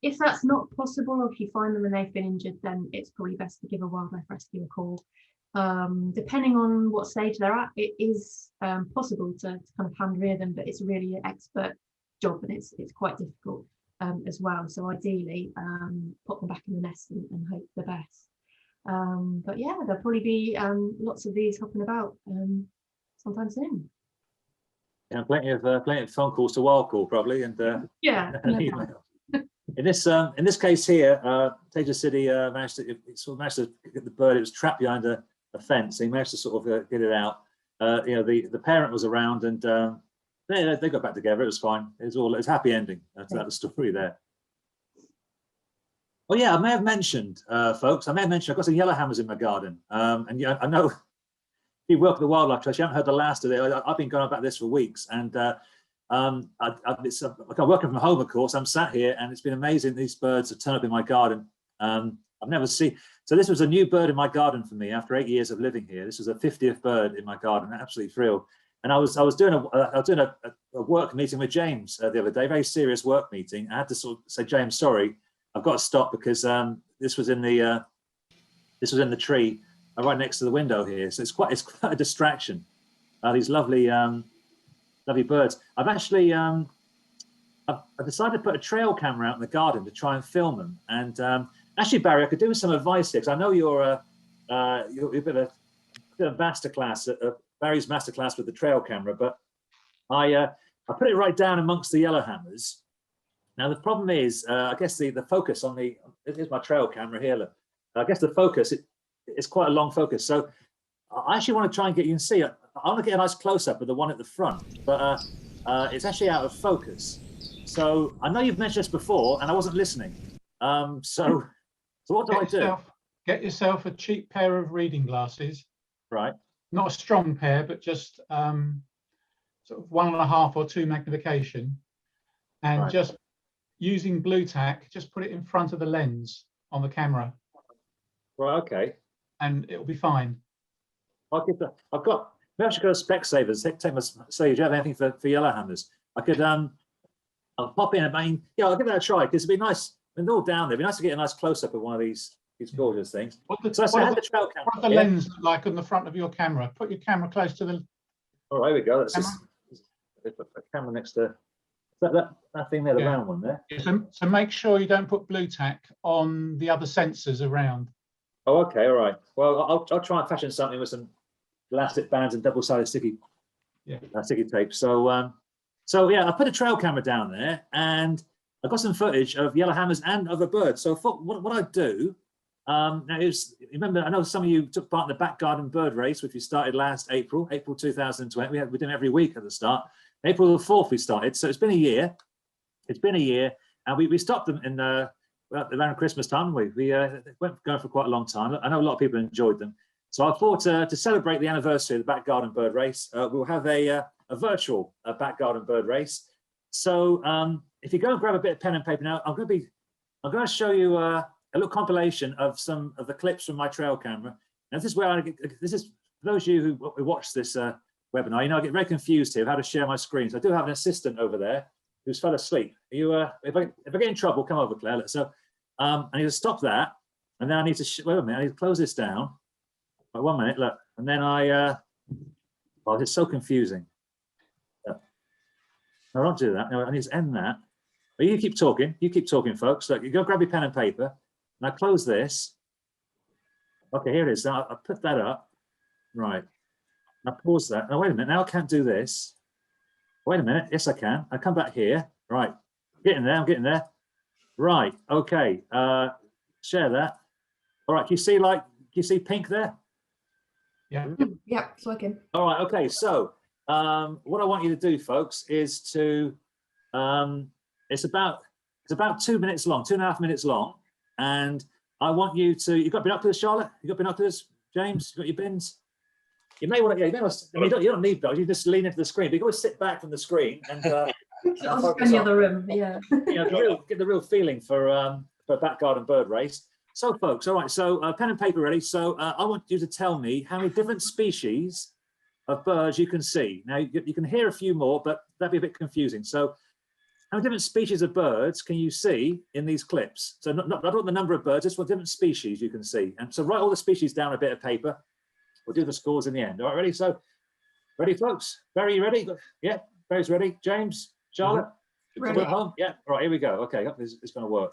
If that's not possible, or if you find them and they've been injured, then it's probably best to give a wildlife rescue a call. Depending on what stage they're at, it is possible to kind of hand rear them, but it's really an expert job and it's quite difficult as well. So ideally, pop them back in the nest and hope the best. But yeah, there'll probably be lots of these hopping about sometime soon. Yeah, plenty of phone calls to wild call probably, and yeah. an email. In this case here, Taja City managed to get the bird. It was trapped behind a fence. So he managed to sort of get it out. You know, the parent was around, and they got back together. It was fine. It was happy ending. That's the story there. Oh yeah, I may have mentioned, folks. I've got some yellowhammers in my garden, and yeah, I know if you work at the Wildlife Trust, you haven't heard the last of it. I've been going on about this for weeks, and I'm working from home, of course. I'm sat here, and it's been amazing. These birds have turned up in my garden. I've never seen. So this was a new bird in my garden for me after 8 years of living here. This was a 50th bird in my garden. Absolutely thrilled. And I was doing a work meeting with James the other day, very serious work meeting. I had to sort of say, James, sorry, I've got to stop because this was in the tree right next to the window here. So it's quite a distraction. These lovely birds. I've actually I've decided to put a trail camera out in the garden to try and film them. And actually, Barry, I could do with some advice here because I know you're a bit of a masterclass, Barry's masterclass with the trail camera. But I put it right down amongst the yellowhammers. Now the problem is, I guess the focus on here's my trail camera here. Look, I guess the focus it's quite a long focus. So I actually want to try and get you can see. I want to get a nice close up of the one at the front, but it's actually out of focus. So I know you've mentioned this before, and I wasn't listening. So what do I do? Get yourself a cheap pair of reading glasses. Right. Not a strong pair, but just sort of 1.5 or 2 magnification, and right. Just using blue tack, just put it in front of the lens on the camera. Right. Okay. And it'll be fine. I'll give that. Maybe I should go to Specsavers. Take my say. Do you have anything for yellowhammers? I could I'll pop in. I mean, yeah, I'll give that a try because it'd be nice. When they're all down there, it'd be nice to get a nice close up of one of these gorgeous things. What the lens look like on the front of your camera? Put your camera close to the. Oh, there we go. That's just put the camera next to that thing there, the round one there. Yeah, so make sure you don't put blue tack on the other sensors around. Oh, okay, all right. Well, I'll try and fashion something with some elastic bands and double-sided sticky tape. So yeah, I put a trail camera down there, and I've got some footage of yellowhammers and other birds. So what I do now is, remember, I know some of you took part in the back garden bird race, which we started last April 2020. We're doing it every week at the start. April the 4th we started, so it's been a year. And we stopped them in around Christmas time. We went going for quite a long time. I know a lot of people enjoyed them. So I thought to celebrate the anniversary of the back garden bird race, we'll have a virtual back garden bird race. So if you go and grab a bit of pen and paper now, I'm going to show you a little compilation of some of the clips from my trail camera. And this is where this is for those of you who watch this webinar. You know, I get very confused here how to share my screen. So I do have an assistant over there who's fell asleep. Are you, if I get in trouble, come over, Claire. So I need to stop that, and then I need to wait a minute. I need to close this down. Wait 1 minute, look, and then I. Oh, it's so confusing. No, I don't do that. No, I need to end that. But you keep talking. You keep talking, folks. Look, you go grab your pen and paper, and I close this. Okay, here it is. Now I put that up. Right. I pause that. Now wait a minute. Now I can't do this. Wait a minute. Yes, I can. I come back here. Right. Getting there. I'm getting there. Right. Okay. Share that. All right. Can you see pink there? Yeah. Yeah, it's working. All right. Okay. So what I want you to do, folks, is to it's about 2 minutes long, 2.5 minutes long, and I want you to. You've got binoculars, Charlotte. You got binoculars, James. You got your bins. You may want to. Yeah, you don't need those. You just lean into the screen. But you can always sit back from the screen and. I'll just go in the other room. Yeah. You know, get the real feeling for back garden bird race. So, folks, all right. So, pen and paper ready. So, I want you to tell me how many different species of birds you can see. Now, you can hear a few more, but that'd be a bit confusing. So, how many different species of birds can you see in these clips? So, not the number of birds, just what different species you can see. And so, write all the species down on a bit of paper. We'll do the scores in the end. All right, ready? So, ready, folks? Barry, you ready? Yeah, Barry's ready. James, Charlotte, Ready. at home? Yeah. All right, here we go. Okay, hope this is going to work.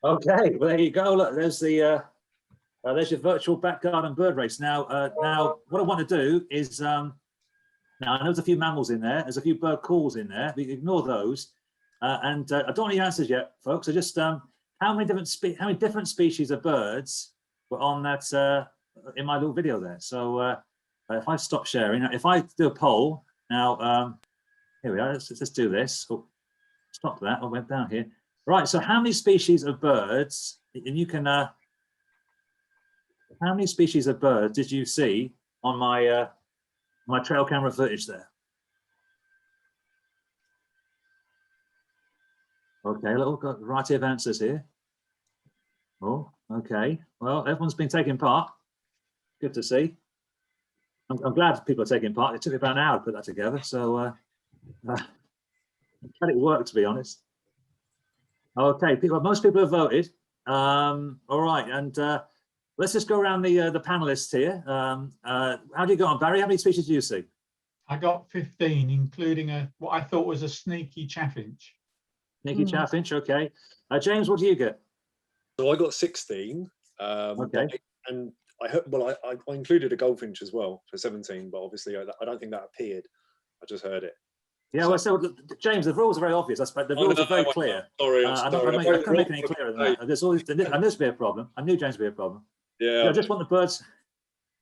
Okay, well there you go. Look, there's the there's your virtual back garden bird race. Now, what I want to do is now I know there's a few mammals in there. There's a few bird calls in there. We ignore those, and I don't want any answers yet, folks. I just how many different species of birds were on that in my little video there. So if I stop sharing, if I do a poll now, here we are. Let's do this. Oh, stop that. I went down here. Right. So how many species of birds? And you can. How many species of birds did you see on my my trail camera footage there? Okay, a little variety of answers here. Oh, okay. Well, everyone's been taking part. Good to see. I'm glad people are taking part. It took me about an hour to put that together, so I'm glad it worked, to be honest. Okay, most people have voted. All right, and let's just go around the panelists here. How do you go on, Barry? How many species do you see? I got 15, including what I thought was a sneaky chaffinch. Sneaky chaffinch, okay. James, what do you get? So I got 16. Okay. And I heard, well, I included a goldfinch as well for 17, but obviously I don't think that appeared. I just heard it. Yeah, well, so James, the rules are very obvious. The rules are very clear. Sorry, I can't make it any clearer than that. There's always, and this would be a problem. I knew James would be a problem. Yeah. I just want the birds.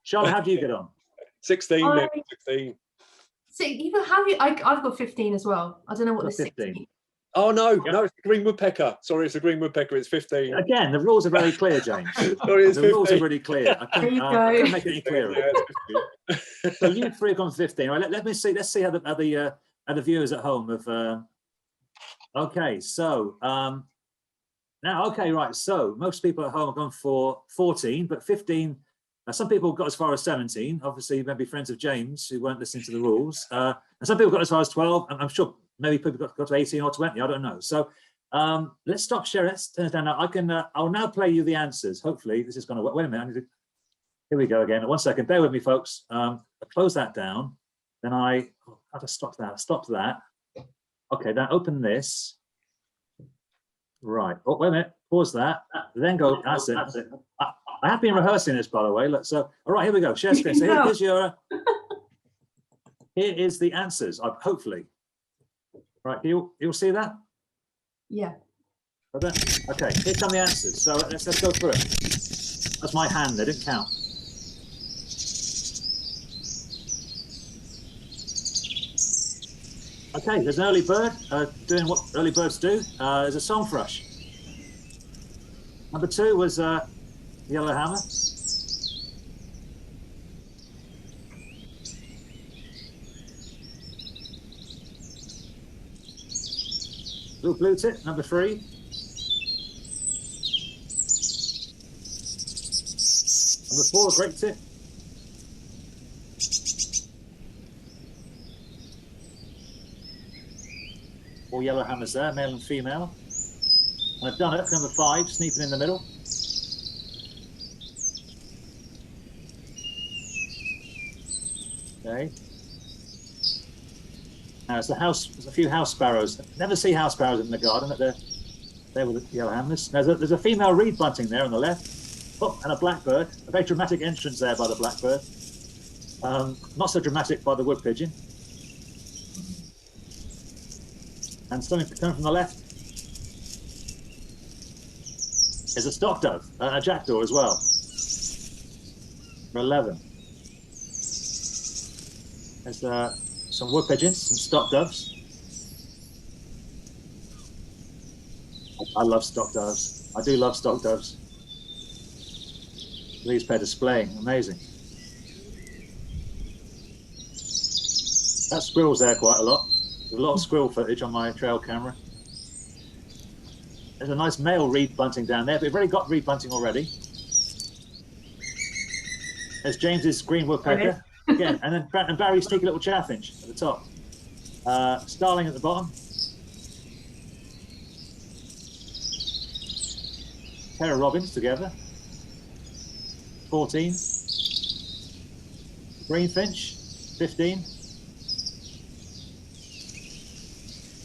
Charlotte, how do you get on? 16, then 16. See, I've got 15 as well. I don't know what the 16. Oh no, no, it's the green woodpecker. Sorry, it's the green woodpecker. It's 15. Again, the rules are very clear, James. Sorry, it's the 15. rules are really clear. I can't make it any clearer. Yeah, So you three have gone 15. All right, let me see. Let's see how the viewers at home have. Okay, so now, okay, right. So most people at home have gone for 14, but 15. Some people got as far as 17. Obviously, maybe friends of James who weren't listening to the rules. And some people got as far as 12. I'm sure maybe people got to 18 or 20. I don't know. So let's stop sharing. Let's turn it down now. I'll now play you the answers. Hopefully, this is going to work. Wait a minute. Here we go again. 1 second. Bear with me, folks. I'll close that down. Then I have to stop that. Stop that. Okay, then open this. Right. Oh, wait a minute. Pause that. Then go. That's it. That's it. I have been rehearsing this, by the way. Let's. All right. Here we go. Share screen. So here's your. Here is the answers. Hopefully. Right. You'll see that. Yeah. Okay. Here come the answers. So let's go through it. That's my hand. They didn't count. Okay, there's an early bird doing what early birds do. There's a song thrush. Number 2 was yellowhammer. Little blue tit, number 3. Number 4, great tit. All yellow hammers there, male and female. And I've done it, number 5, sneaking in the middle. Okay. Now it's there's a few house sparrows. Never see house sparrows in the garden, but they're with the yellow hammers. There's a female reed bunting there on the left. Oh, and a blackbird. A very dramatic entrance there by the blackbird. Not so dramatic by the wood pigeon. And something coming from the left is a stock dove, a jackdaw as well. For 11. There's some wood pigeons, some stock doves. I love stock doves. I do love stock doves. These pair displaying, amazing. That squirrel's there quite a lot. There's a lot of squirrel footage on my trail camera. There's a nice male reed bunting down there, but we've already got reed bunting already. There's James's green woodpecker again, and then Barry's sneaky little chaffinch at the top. Starling at the bottom. Pair of robins together. 14. Greenfinch, 15.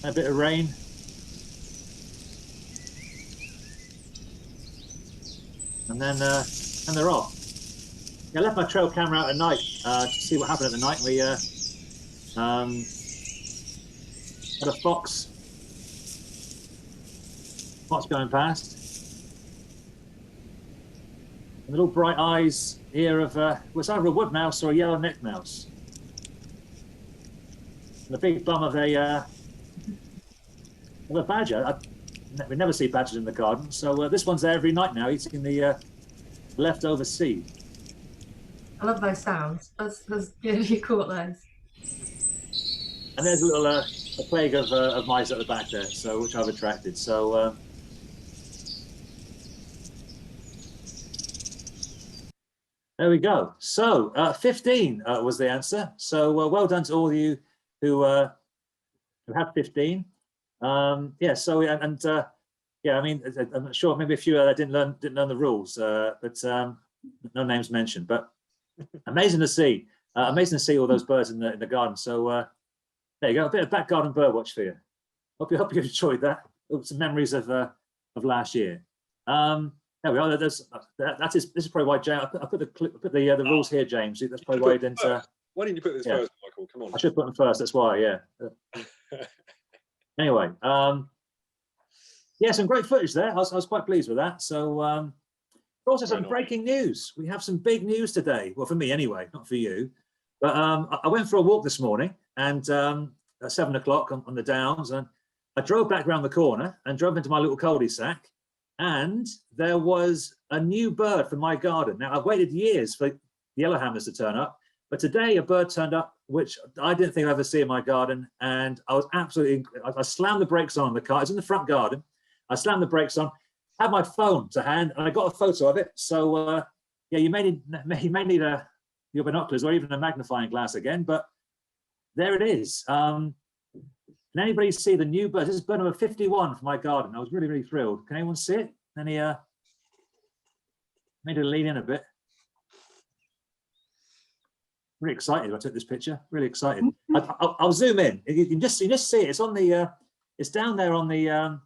A bit of rain. And then they're off. I left my trail camera out at night to see what happened at the night. We had a fox going past. little bright eyes here of well, it's either a wood mouse or a yellow-necked mouse. And the big bum of a badger. We never see badgers in the garden, so this one's there every night now, eating the leftover seed. I love those sounds. That's good. You caught those. And there's a little a plague of mice at the back there, so which I've attracted. So there we go. So 15 was the answer. So well done to all of you who had 15. Yeah. So and yeah, I mean, I'm not sure. Maybe a few didn't learn the rules, but no names mentioned. But amazing to see. Amazing to see all those birds in the garden. So there you go. A bit of back garden bird watch for you. Hope you enjoyed that. Some memories of last year. There we are. This is probably why James. I put the rules here, James. That's probably why you didn't. Why didn't you put this first, Michael? Come on. I should put them first. That's why. Yeah. Anyway, yeah, some great footage there. I was quite pleased with that. So also some breaking news. We have some big news today. Well, for me anyway, not for you. But I went for a walk this morning, and at 7 o'clock on the Downs, and I drove back around the corner and drove into my little cul-de-sac, and there was a new bird from my garden. Now, I've waited years for the yellowhammers to turn up, but today a bird turned up which I didn't think I'd ever see in my garden, and I was absolutely, I slammed the brakes on the car. It was in the front garden. I slammed the brakes on, had my phone to hand, and I got a photo of it. So yeah, you may need your binoculars or even a magnifying glass again, but there it is. Can anybody see the new bird? This is bird number 51 for my garden. I was really, really thrilled. Can anyone see it? Any made it lean in a bit. Really excited. I took this picture. Really excited. I'll zoom in. You can just see it. It's on the. It's down there on the.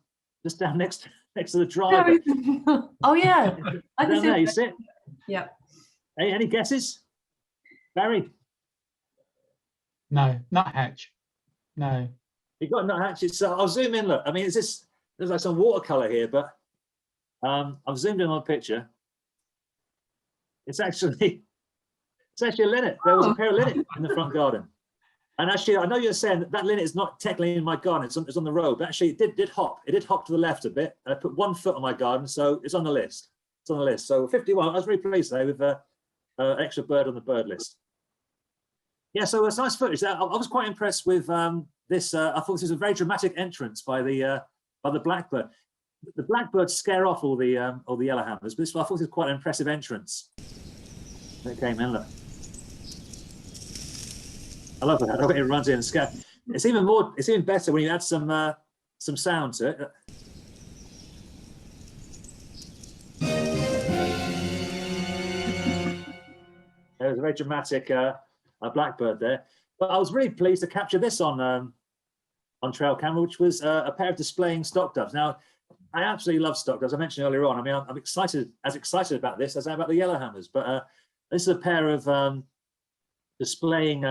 Just down next to the driver. Oh yeah, I can down see there. it. You see it? Yeah. Any guesses, Barry? No, nuthatch. No. You got nuthatch. So I'll zoom in. Look, I mean, there's like some watercolor here, but I've zoomed in on the picture. It's actually a linnet. There was a pair of linnet in the front garden. And actually, I know you're saying that linnet is not technically in my garden. It's on the road. But actually, it did hop. It did hop to the left a bit. I put 1 foot on my garden, so it's on the list. It's on the list. So 51. I was very pleased today with extra bird on the bird list. Yeah, so it's nice footage. I was quite impressed with this. I thought this was a very dramatic entrance by the blackbird. The blackbirds scare off all the yellowhammers, but I thought it was quite an impressive entrance. It came in. Look. I love that. It runs in and scares. It's even better when you add some sound to it. There's a very dramatic blackbird there. But I was really pleased to capture this on trail camera, which was a pair of displaying stock doves. Now, I absolutely love stock doves. I mentioned earlier on. I mean, I'm excited about this as I am about the yellowhammers. But this is a pair of displaying.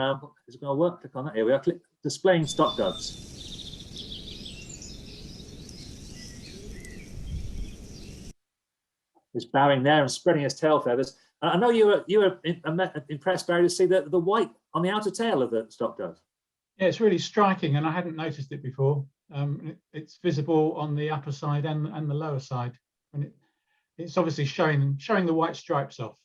Is it going to work? Click on that. Here we are. Click displaying stock doves. He's bowing there and spreading his tail feathers. I know you were impressed, Barry, to see the white on the outer tail of the stock dove. Yeah, it's really striking, and I hadn't noticed it before. It's visible on the upper side and the lower side, and it's obviously showing the white stripes off.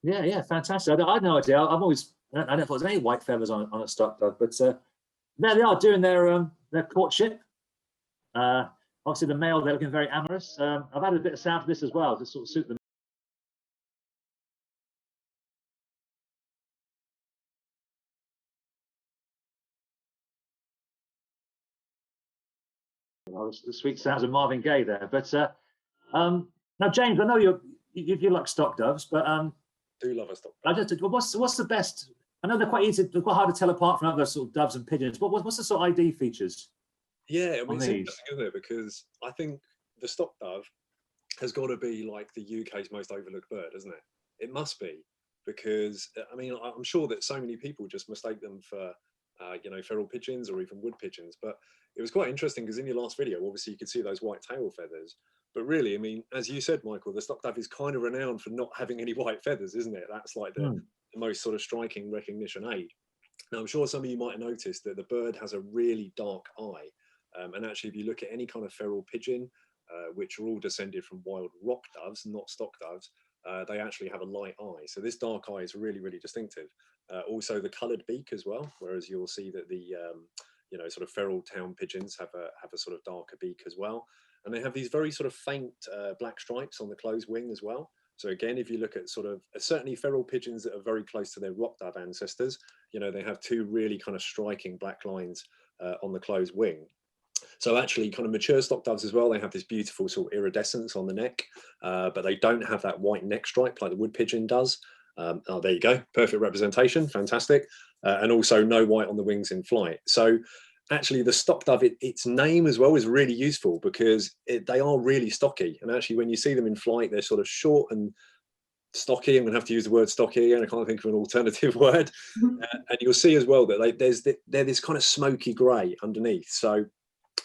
Yeah, Fantastic. I had no idea. I don't know if there's any white feathers on a stock dove, but there they are doing their courtship. Obviously, the male, they're looking very amorous. I've added a bit of sound to this as well to sort of suit them. The sweet sounds of Marvin Gaye there. But now, James, I know you like stock doves, but do love a stock dove. What's the best? I know they're quite hard to tell apart from other sort of doves and pigeons. But what's the sort of ID features? Yeah, I mean, it's interesting, isn't it? Because I think the stock dove has got to be like the UK's most overlooked bird, isn't it? It must be, because I mean, I'm sure that so many people just mistake them for feral pigeons or even wood pigeons. But it was quite interesting because in your last video, obviously you could see those white tail feathers, But really, I mean, as you said, Michael, the stock dove is kind of renowned for not having any white feathers, isn't it? That's like the most sort of striking recognition aid. Now, I'm sure some of you might have noticed that the bird has a really dark eye. And actually, if you look at any kind of feral pigeon, which are all descended from wild rock doves, not stock doves, they actually have a light eye. So this dark eye is really, really distinctive. Also, the coloured beak as well, whereas you'll see that the sort of feral town pigeons have a sort of darker beak as well. And they have these very sort of faint black stripes on the closed wing as well. So again, if you look at sort of certainly feral pigeons that are very close to their rock dove ancestors, they have two really kind of striking black lines on the closed wing. So actually kind of mature stock doves as well, they have this beautiful sort of iridescence on the neck, but they don't have that white neck stripe like the wood pigeon does. Oh, there you go, perfect representation, fantastic. And also no white on the wings in flight. So actually the stock dove, its name as well is really useful because they are really stocky. And actually when you see them in flight, they're sort of short and stocky. I'm going to have to use the word stocky and I can't think of an alternative word. And you'll see as well that they're this kind of smoky grey underneath. So,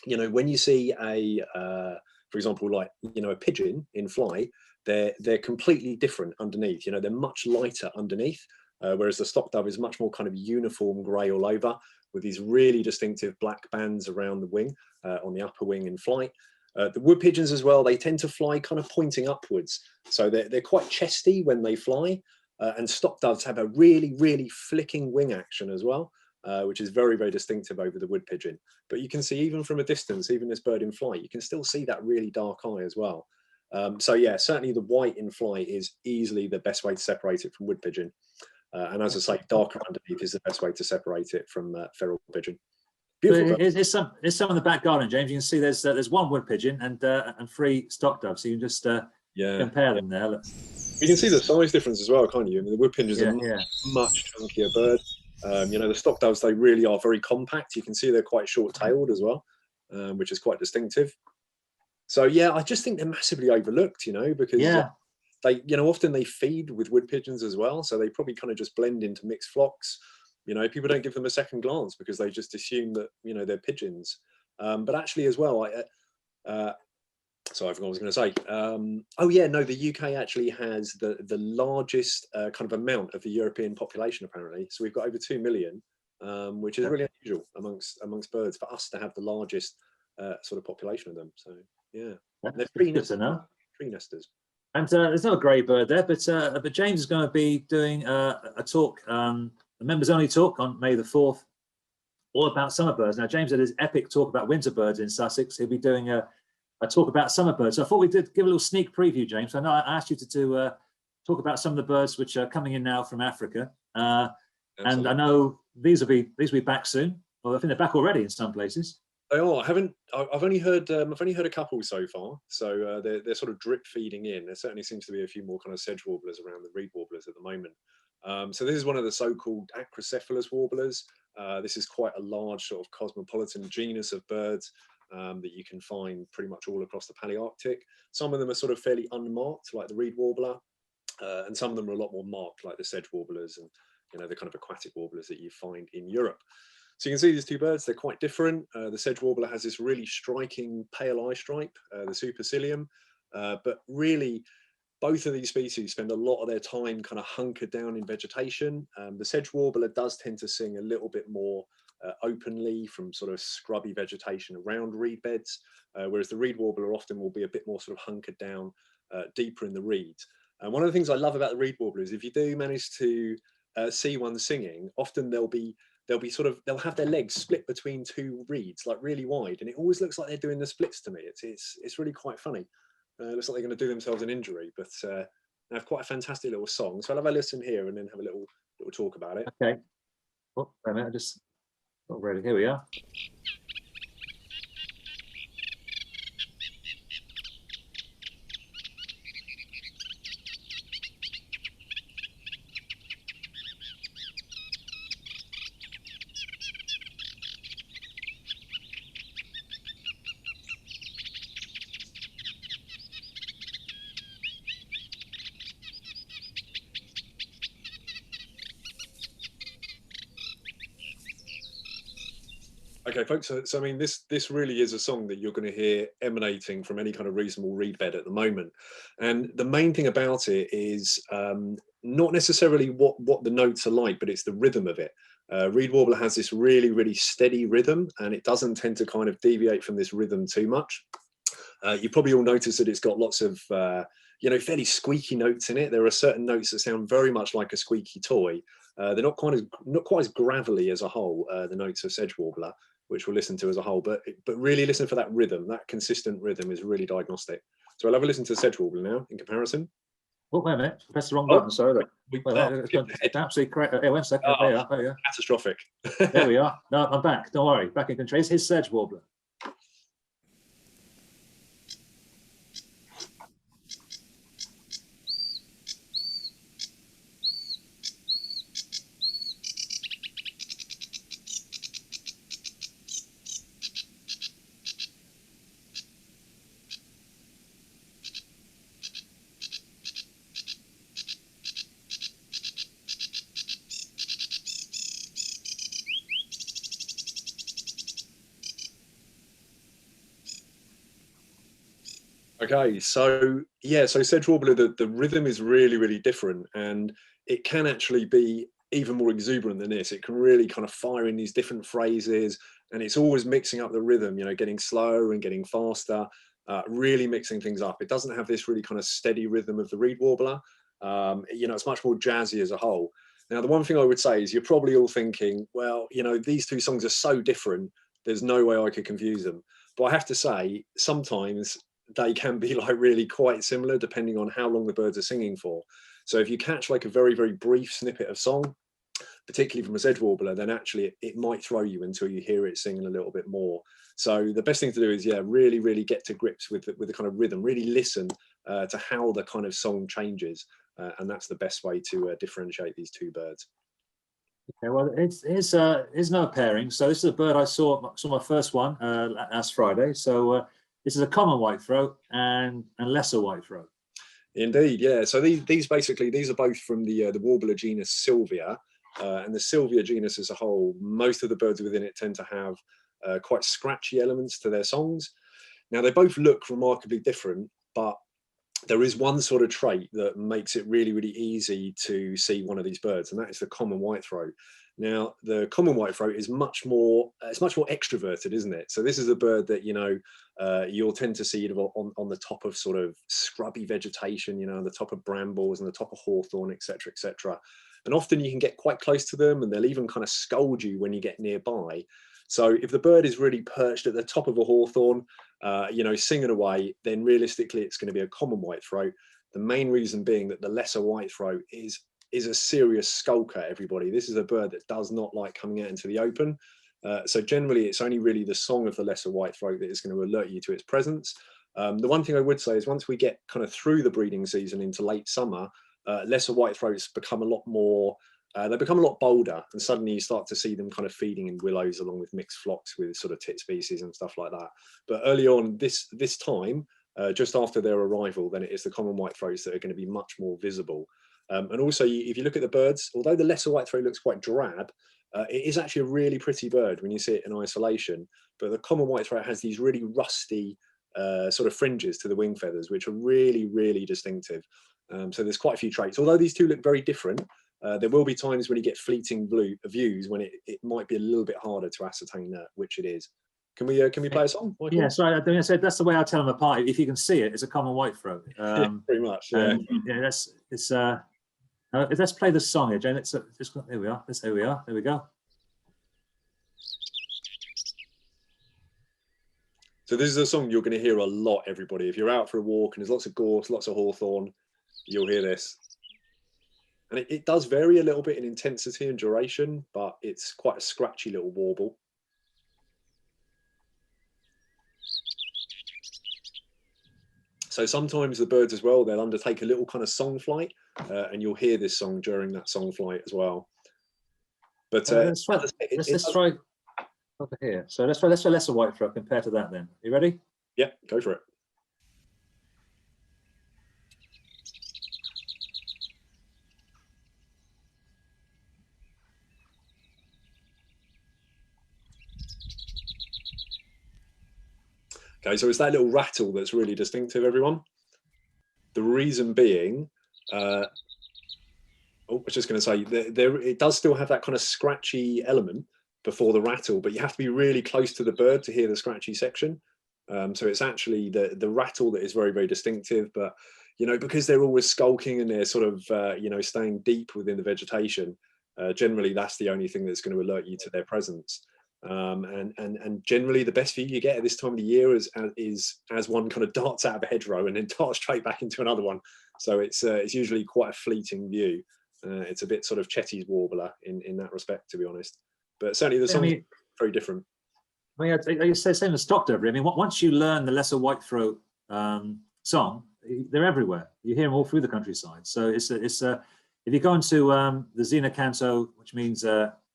when you see for example, like, a pigeon in flight, they're completely different underneath. They're much lighter underneath, whereas the stock dove is much more kind of uniform grey all over with these really distinctive black bands around the wing, on the upper wing in flight. The wood pigeons as well, they tend to fly kind of pointing upwards. So they're quite chesty when they fly, and stock doves have a really, really flicking wing action as well, which is very, very distinctive over the wood pigeon. But you can see even from a distance, even this bird in flight, you can still see that really dark eye as well. So yeah, certainly the white in flight is easily the best way to separate it from wood pigeon. And as I say, darker underneath is the best way to separate it from feral pigeon. Beautiful. There's some in the back garden, James. You can see there's one wood pigeon and 3 stock doves. So you can just compare them there. Look. You can see the size difference as well, can't you? I mean, the wood pigeons are much chunkier bird. The stock doves, they really are very compact. You can see they're quite short-tailed as well, which is quite distinctive. So yeah, I just think they're massively overlooked, because they, often they feed with wood pigeons as well. So they probably kind of just blend into mixed flocks. People don't give them a second glance because they just assume that, they're pigeons. But actually as well, sorry, I forgot what I was going to say. The UK actually has the largest kind of amount of the European population, apparently. So we've got over 2 million, which is really unusual amongst birds for us to have the largest sort of population of them. So yeah, they're tree nesters. And there's no grey bird there, but James is going to be doing a talk, a members only talk on May the 4th, all about summer birds. Now James had his epic talk about winter birds in Sussex. He'll be doing a talk about summer birds. So I thought we did give a little sneak preview, James. I know I asked you to talk about some of the birds which are coming in now from Africa, and I know these will be back soon. Well, I think they're back already in some places. They are. I've only heard a couple so far. So they're sort of drip feeding in. There certainly seems to be a few more kind of sedge warblers around the reed warblers at the moment. So this is one of the so-called acrocephalous warblers. This is quite a large sort of cosmopolitan genus of birds that you can find pretty much all across the Palearctic. Some of them are sort of fairly unmarked, like the reed warbler, and some of them are a lot more marked, like the sedge warblers and the kind of aquatic warblers that you find in Europe. So you can see these two birds, they're quite different. The sedge warbler has this really striking pale eye stripe, the supercilium, but really both of these species spend a lot of their time kind of hunkered down in vegetation. The sedge warbler does tend to sing a little bit more openly from sort of scrubby vegetation around reed beds, whereas the reed warbler often will be a bit more sort of hunkered down deeper in the reeds. And one of the things I love about the reed warbler is if you do manage to see one singing, often they'll have their legs split between 2 reeds, like really wide, and it always looks like they're doing the splits to me. It's really quite funny. It looks like they're going to do themselves an injury, but they have quite a fantastic little song. So I'll have a listen here and then have a little talk about it. Okay. Oh, wait a minute, I just got ready. Here we are. Okay, folks. So I mean, this really is a song that you're going to hear emanating from any kind of reasonable reed bed at the moment. And the main thing about it is not necessarily what the notes are like, but it's the rhythm of it. Reed warbler has this really steady rhythm, and it doesn't tend to kind of deviate from this rhythm too much. You probably all notice that it's got lots of fairly squeaky notes in it. There are certain notes that sound very much like a squeaky toy. They're not quite as gravelly as a whole, the notes of sedge warbler, which we'll listen to as a whole, but really listen for that rhythm. That consistent rhythm is really diagnostic. So I'll have a listen to sedge warbler now in comparison. Oh, wait a minute, press the wrong button. Sorry. It's Absolutely correct. Hey, 1 second. There you are. Catastrophic. There we are. No, I'm back. Don't worry. Back in control. Here's sedge warbler. Okay, so yeah, so sedge warbler, the rhythm is really different, and it can actually be even more exuberant than this. It can really kind of fire in these different phrases, and it's always mixing up the rhythm, getting slower and getting faster, really mixing things up. It doesn't have this really kind of steady rhythm of the reed warbler. It's much more jazzy as a whole. Now, the one thing I would say is you're probably all thinking, well, these two songs are so different, there's no way I could confuse them. But I have to say, sometimes they can be like really quite similar depending on how long the birds are singing for. So if you catch like a very brief snippet of song, particularly from a sedge warbler, then actually it might throw you until you hear it singing a little bit more. So the best thing to do is really get to grips with the kind of rhythm, really listen to how the kind of song changes, and that's the best way to differentiate these two birds. Okay, well, it's no pairing. So this is a bird I saw my first one last Friday. So this is a common whitethroat and lesser whitethroat. Indeed, yeah. So these are both from the warbler genus Sylvia, and the Sylvia genus as a whole. Most of the birds within it tend to have quite scratchy elements to their songs. Now they both look remarkably different, but there is one sort of trait that makes it really easy to see one of these birds, and that is the common whitethroat. Now, the common whitethroat is much more extroverted, isn't it? So this is a bird that you'll tend to see on the top of sort of scrubby vegetation, on the top of brambles and the top of hawthorn, etc., etc. And often you can get quite close to them, and they'll even kind of scold you when you get nearby. So if the bird is really perched at the top of a hawthorn, singing away, then realistically it's going to be a common whitethroat. The main reason being that the lesser whitethroat is a serious skulker, everybody. This is a bird that does not like coming out into the open. So generally it's only really the song of the lesser whitethroat that is going to alert you to its presence. The one thing I would say is once we get kind of through the breeding season into late summer, lesser whitethroats become a lot more they become a lot bolder, and suddenly you start to see them kind of feeding in willows along with mixed flocks with sort of tit species and stuff like that. But early on this time, just after their arrival, then it is the common whitethroats that are going to be much more visible. And also, if you look at the birds, although the lesser whitethroat looks quite drab, it is actually a really pretty bird when you see it in isolation. But the common whitethroat has these really rusty sort of fringes to the wing feathers, which are really distinctive. So there's quite a few traits. Although these two look very different, there will be times when you get fleeting views when it might be a little bit harder to ascertain which it is. Can we play a song, Michael? Yeah, so I said that's the way I tell them apart. If you can see it, it's a common whitethroat. Pretty much. Yeah. Let's play the song here, Jane. Here we are. There we go. So this is a song you're going to hear a lot, everybody. If you're out for a walk and there's lots of gorse, lots of hawthorn, you'll hear this. And it does vary a little bit in intensity and duration, but it's quite a scratchy little warble. So sometimes the birds as well, they'll undertake a little kind of song flight, and you'll hear this song during that song flight as well. But let's try over here. So let's try lesser whitethroat compared to that then. You ready? Yeah, go for it. Okay, so it's that little rattle that's really distinctive, everyone. The reason being, I was just going to say, it does still have that kind of scratchy element before the rattle, but you have to be really close to the bird to hear the scratchy section. So it's actually the rattle that is very, very distinctive. But, you know, because they're always skulking and they're sort of, you know, staying deep within the vegetation, generally that's the only thing that's going to alert you to their presence. And generally the best view you get at this time of the year is as one kind of darts out of a hedgerow and then darts straight back into another one. So it's usually quite a fleeting view. It's a bit sort of Chetty's warbler in that respect, to be honest. But certainly the song is very different. I mean, I say same as stock dove. I mean, once you learn the lesser whitethroat song, they're everywhere. You hear them all through the countryside. So it's if you go into the Xena Canto, which means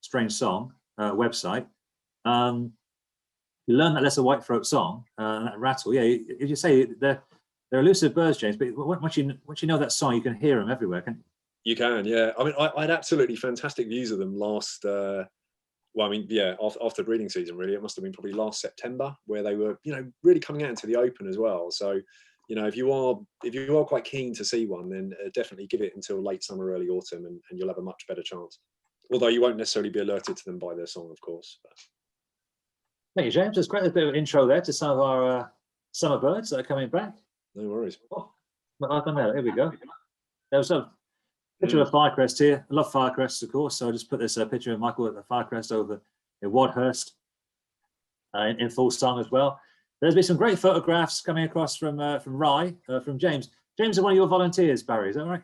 strange song website, you learn that lesser whitethroat song, that rattle. Yeah, if you say they're elusive birds, James, but once you know that song, you can hear them everywhere. You can, yeah. I mean, I had absolutely fantastic views of them last. Well, I mean, yeah, after breeding season, really, it must have been probably last September, where they were, you know, really coming out into the open as well. So, you know, if you are quite keen to see one, then definitely give it until late summer, early autumn, and you'll have a much better chance. Although you won't necessarily be alerted to them by their song, of course. But. Thank you, James. There's quite a bit of intro there to some of our summer birds that are coming back. No worries. Oh, here we go. There was a picture of a firecrest here. I love firecrests, of course. So I just put this picture of Michael at the firecrest over in Wadhurst in full song as well. There's been some great photographs coming across from Rye, from James. James is one of your volunteers, Barry. Is that right?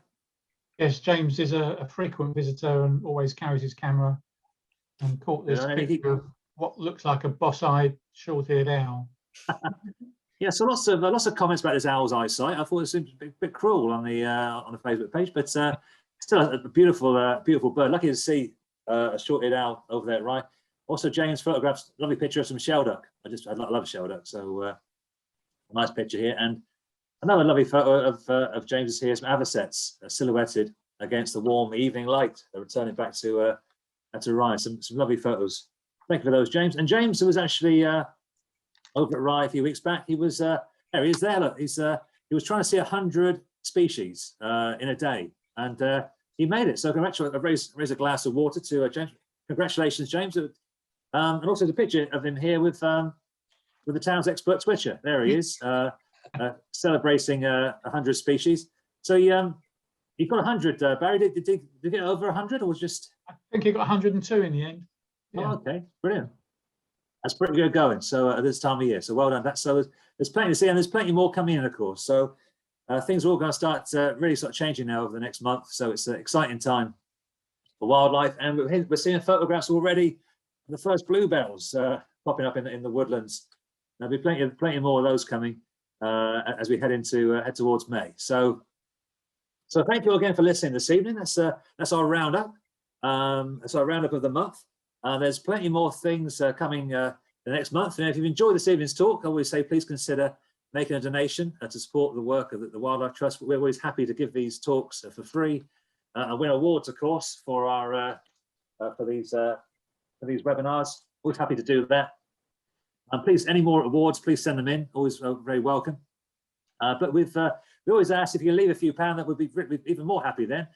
Yes, James is a frequent visitor and always carries his camera, and caught this picture of what looks like a boss-eyed, short-eared owl. Yeah, so lots of comments about this owl's eyesight. I thought it was a bit cruel on the Facebook page, but still a beautiful beautiful bird. Lucky to see a short-eared owl over there, right? Also, James photographs lovely picture of some shelduck. I love shelduck, so a nice picture here. And another lovely photo of James's here, some avocets silhouetted against the warm evening light. They're returning back to Rye. Some lovely photos. Thank you for those, James. And James, who was actually over at Rye a few weeks back, he was there. He is there. Look, he was trying to see 100 species in a day, and he made it. So congratulations! Raise a glass of water to James. Congratulations, James. And also the picture of him here with the town's expert switcher. There he is, celebrating 100 species. So you got 100, Barry. Did you get over 100, or was just? I think he got 102 in the end. Yeah. Oh, okay, brilliant. That's pretty good going. So at this time of year, so well done. There's plenty to see, and there's plenty more coming in, of course. So things are all going to start really changing now over the next month. So it's an exciting time for wildlife, and we're seeing photographs already of the first bluebells popping up in the woodlands. There'll be plenty more of those coming as we head towards May. So thank you again for listening this evening. That's our roundup. That's our roundup of the month. There's plenty more things coming the next month. And if you've enjoyed this evening's talk, I always say please consider making a donation to support the work of the Wildlife Trust. We're always happy to give these talks for free and win awards, of course, for our for these webinars. Always happy to do that. And please, any more awards, please send them in. Always very welcome. But we always ask if you can leave a few pounds, that would be even more happy then.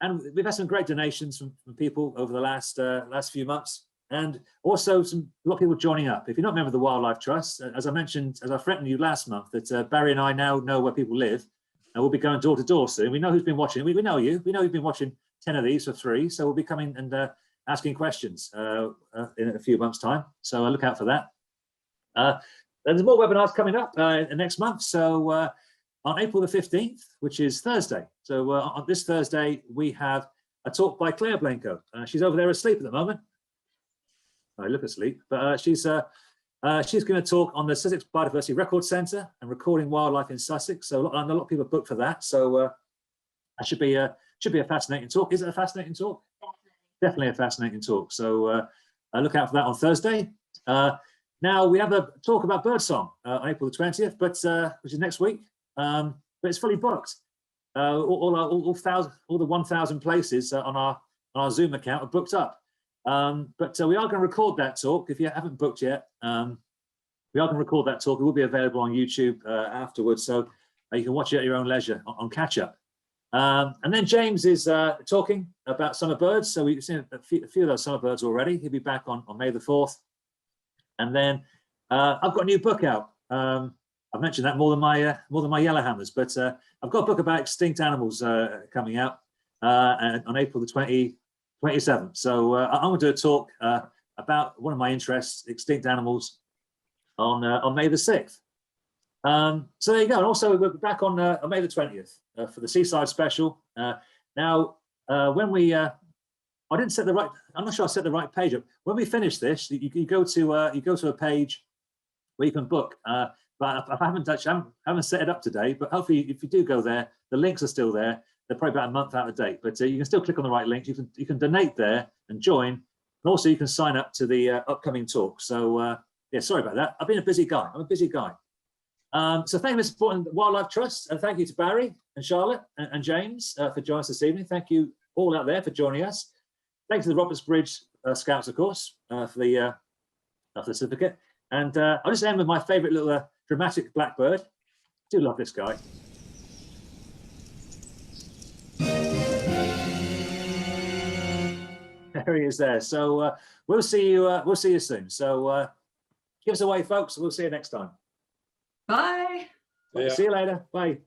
And we've had some great donations from people over the last few months, and also a lot of people joining up. If you're not a member of the Wildlife Trust, as I mentioned, as I threatened you last month, that Barry and I now know where people live, and we'll be going door to door soon. We know who's been watching. We know you. We know you've been watching 10 of these for free, so we'll be coming and asking questions in a few months' time. So look out for that. There's more webinars coming up next month. So on April the 15th, which is Thursday. So on this Thursday, we have a talk by Claire Blanco. She's over there asleep at the moment. I look asleep, but she's going to talk on the Sussex Biodiversity Record Centre and recording wildlife in Sussex. So a lot of people are booked for that. So that should be a fascinating talk. Is it a fascinating talk? Definitely a fascinating talk. So look out for that on Thursday. Now we have a talk about birdsong on April the 20th, but which is next week. But it's fully booked. All the 1,000 places on our Zoom account are booked up. But we are going to record that talk. If you haven't booked yet, we are going to record that talk. It will be available on YouTube afterwards, so you can watch it at your own leisure on catch up. And then James is talking about summer birds. So we've seen a few of those summer birds already. He'll be back on May the 4th. And then I've got a new book out. I've mentioned that more than my Yellowhammers, but I've got a book about extinct animals coming out on April the 27th. So I'm going to do a talk about one of my interests, extinct animals, on May the 6th. So there you go. And also we're back on May the 20th for the Seaside Special. Now, when we, I didn't set the right, I'm not sure I set the right page up. When we finish this, you go to a page where you can book. But I haven't set it up today. But hopefully, if you do go there, the links are still there. They're probably about a month out of date. But you can still click on the right links. You can donate there and join. And also, you can sign up to the upcoming talk. So yeah, sorry about that. I've been a busy guy. I'm a busy guy. So thank you, Mr. Important Wildlife Trust, and thank you to Barry and Charlotte and James for joining us this evening. Thank you all out there for joining us. Thanks to the Roberts Bridge Scouts, of course, for the certificate. And I'll just end with my favourite little dramatic blackbird. I do love this guy. There he is there. So we'll see you soon. So give us a wave, folks. We'll see you next time. Bye. Yeah. See you later. Bye.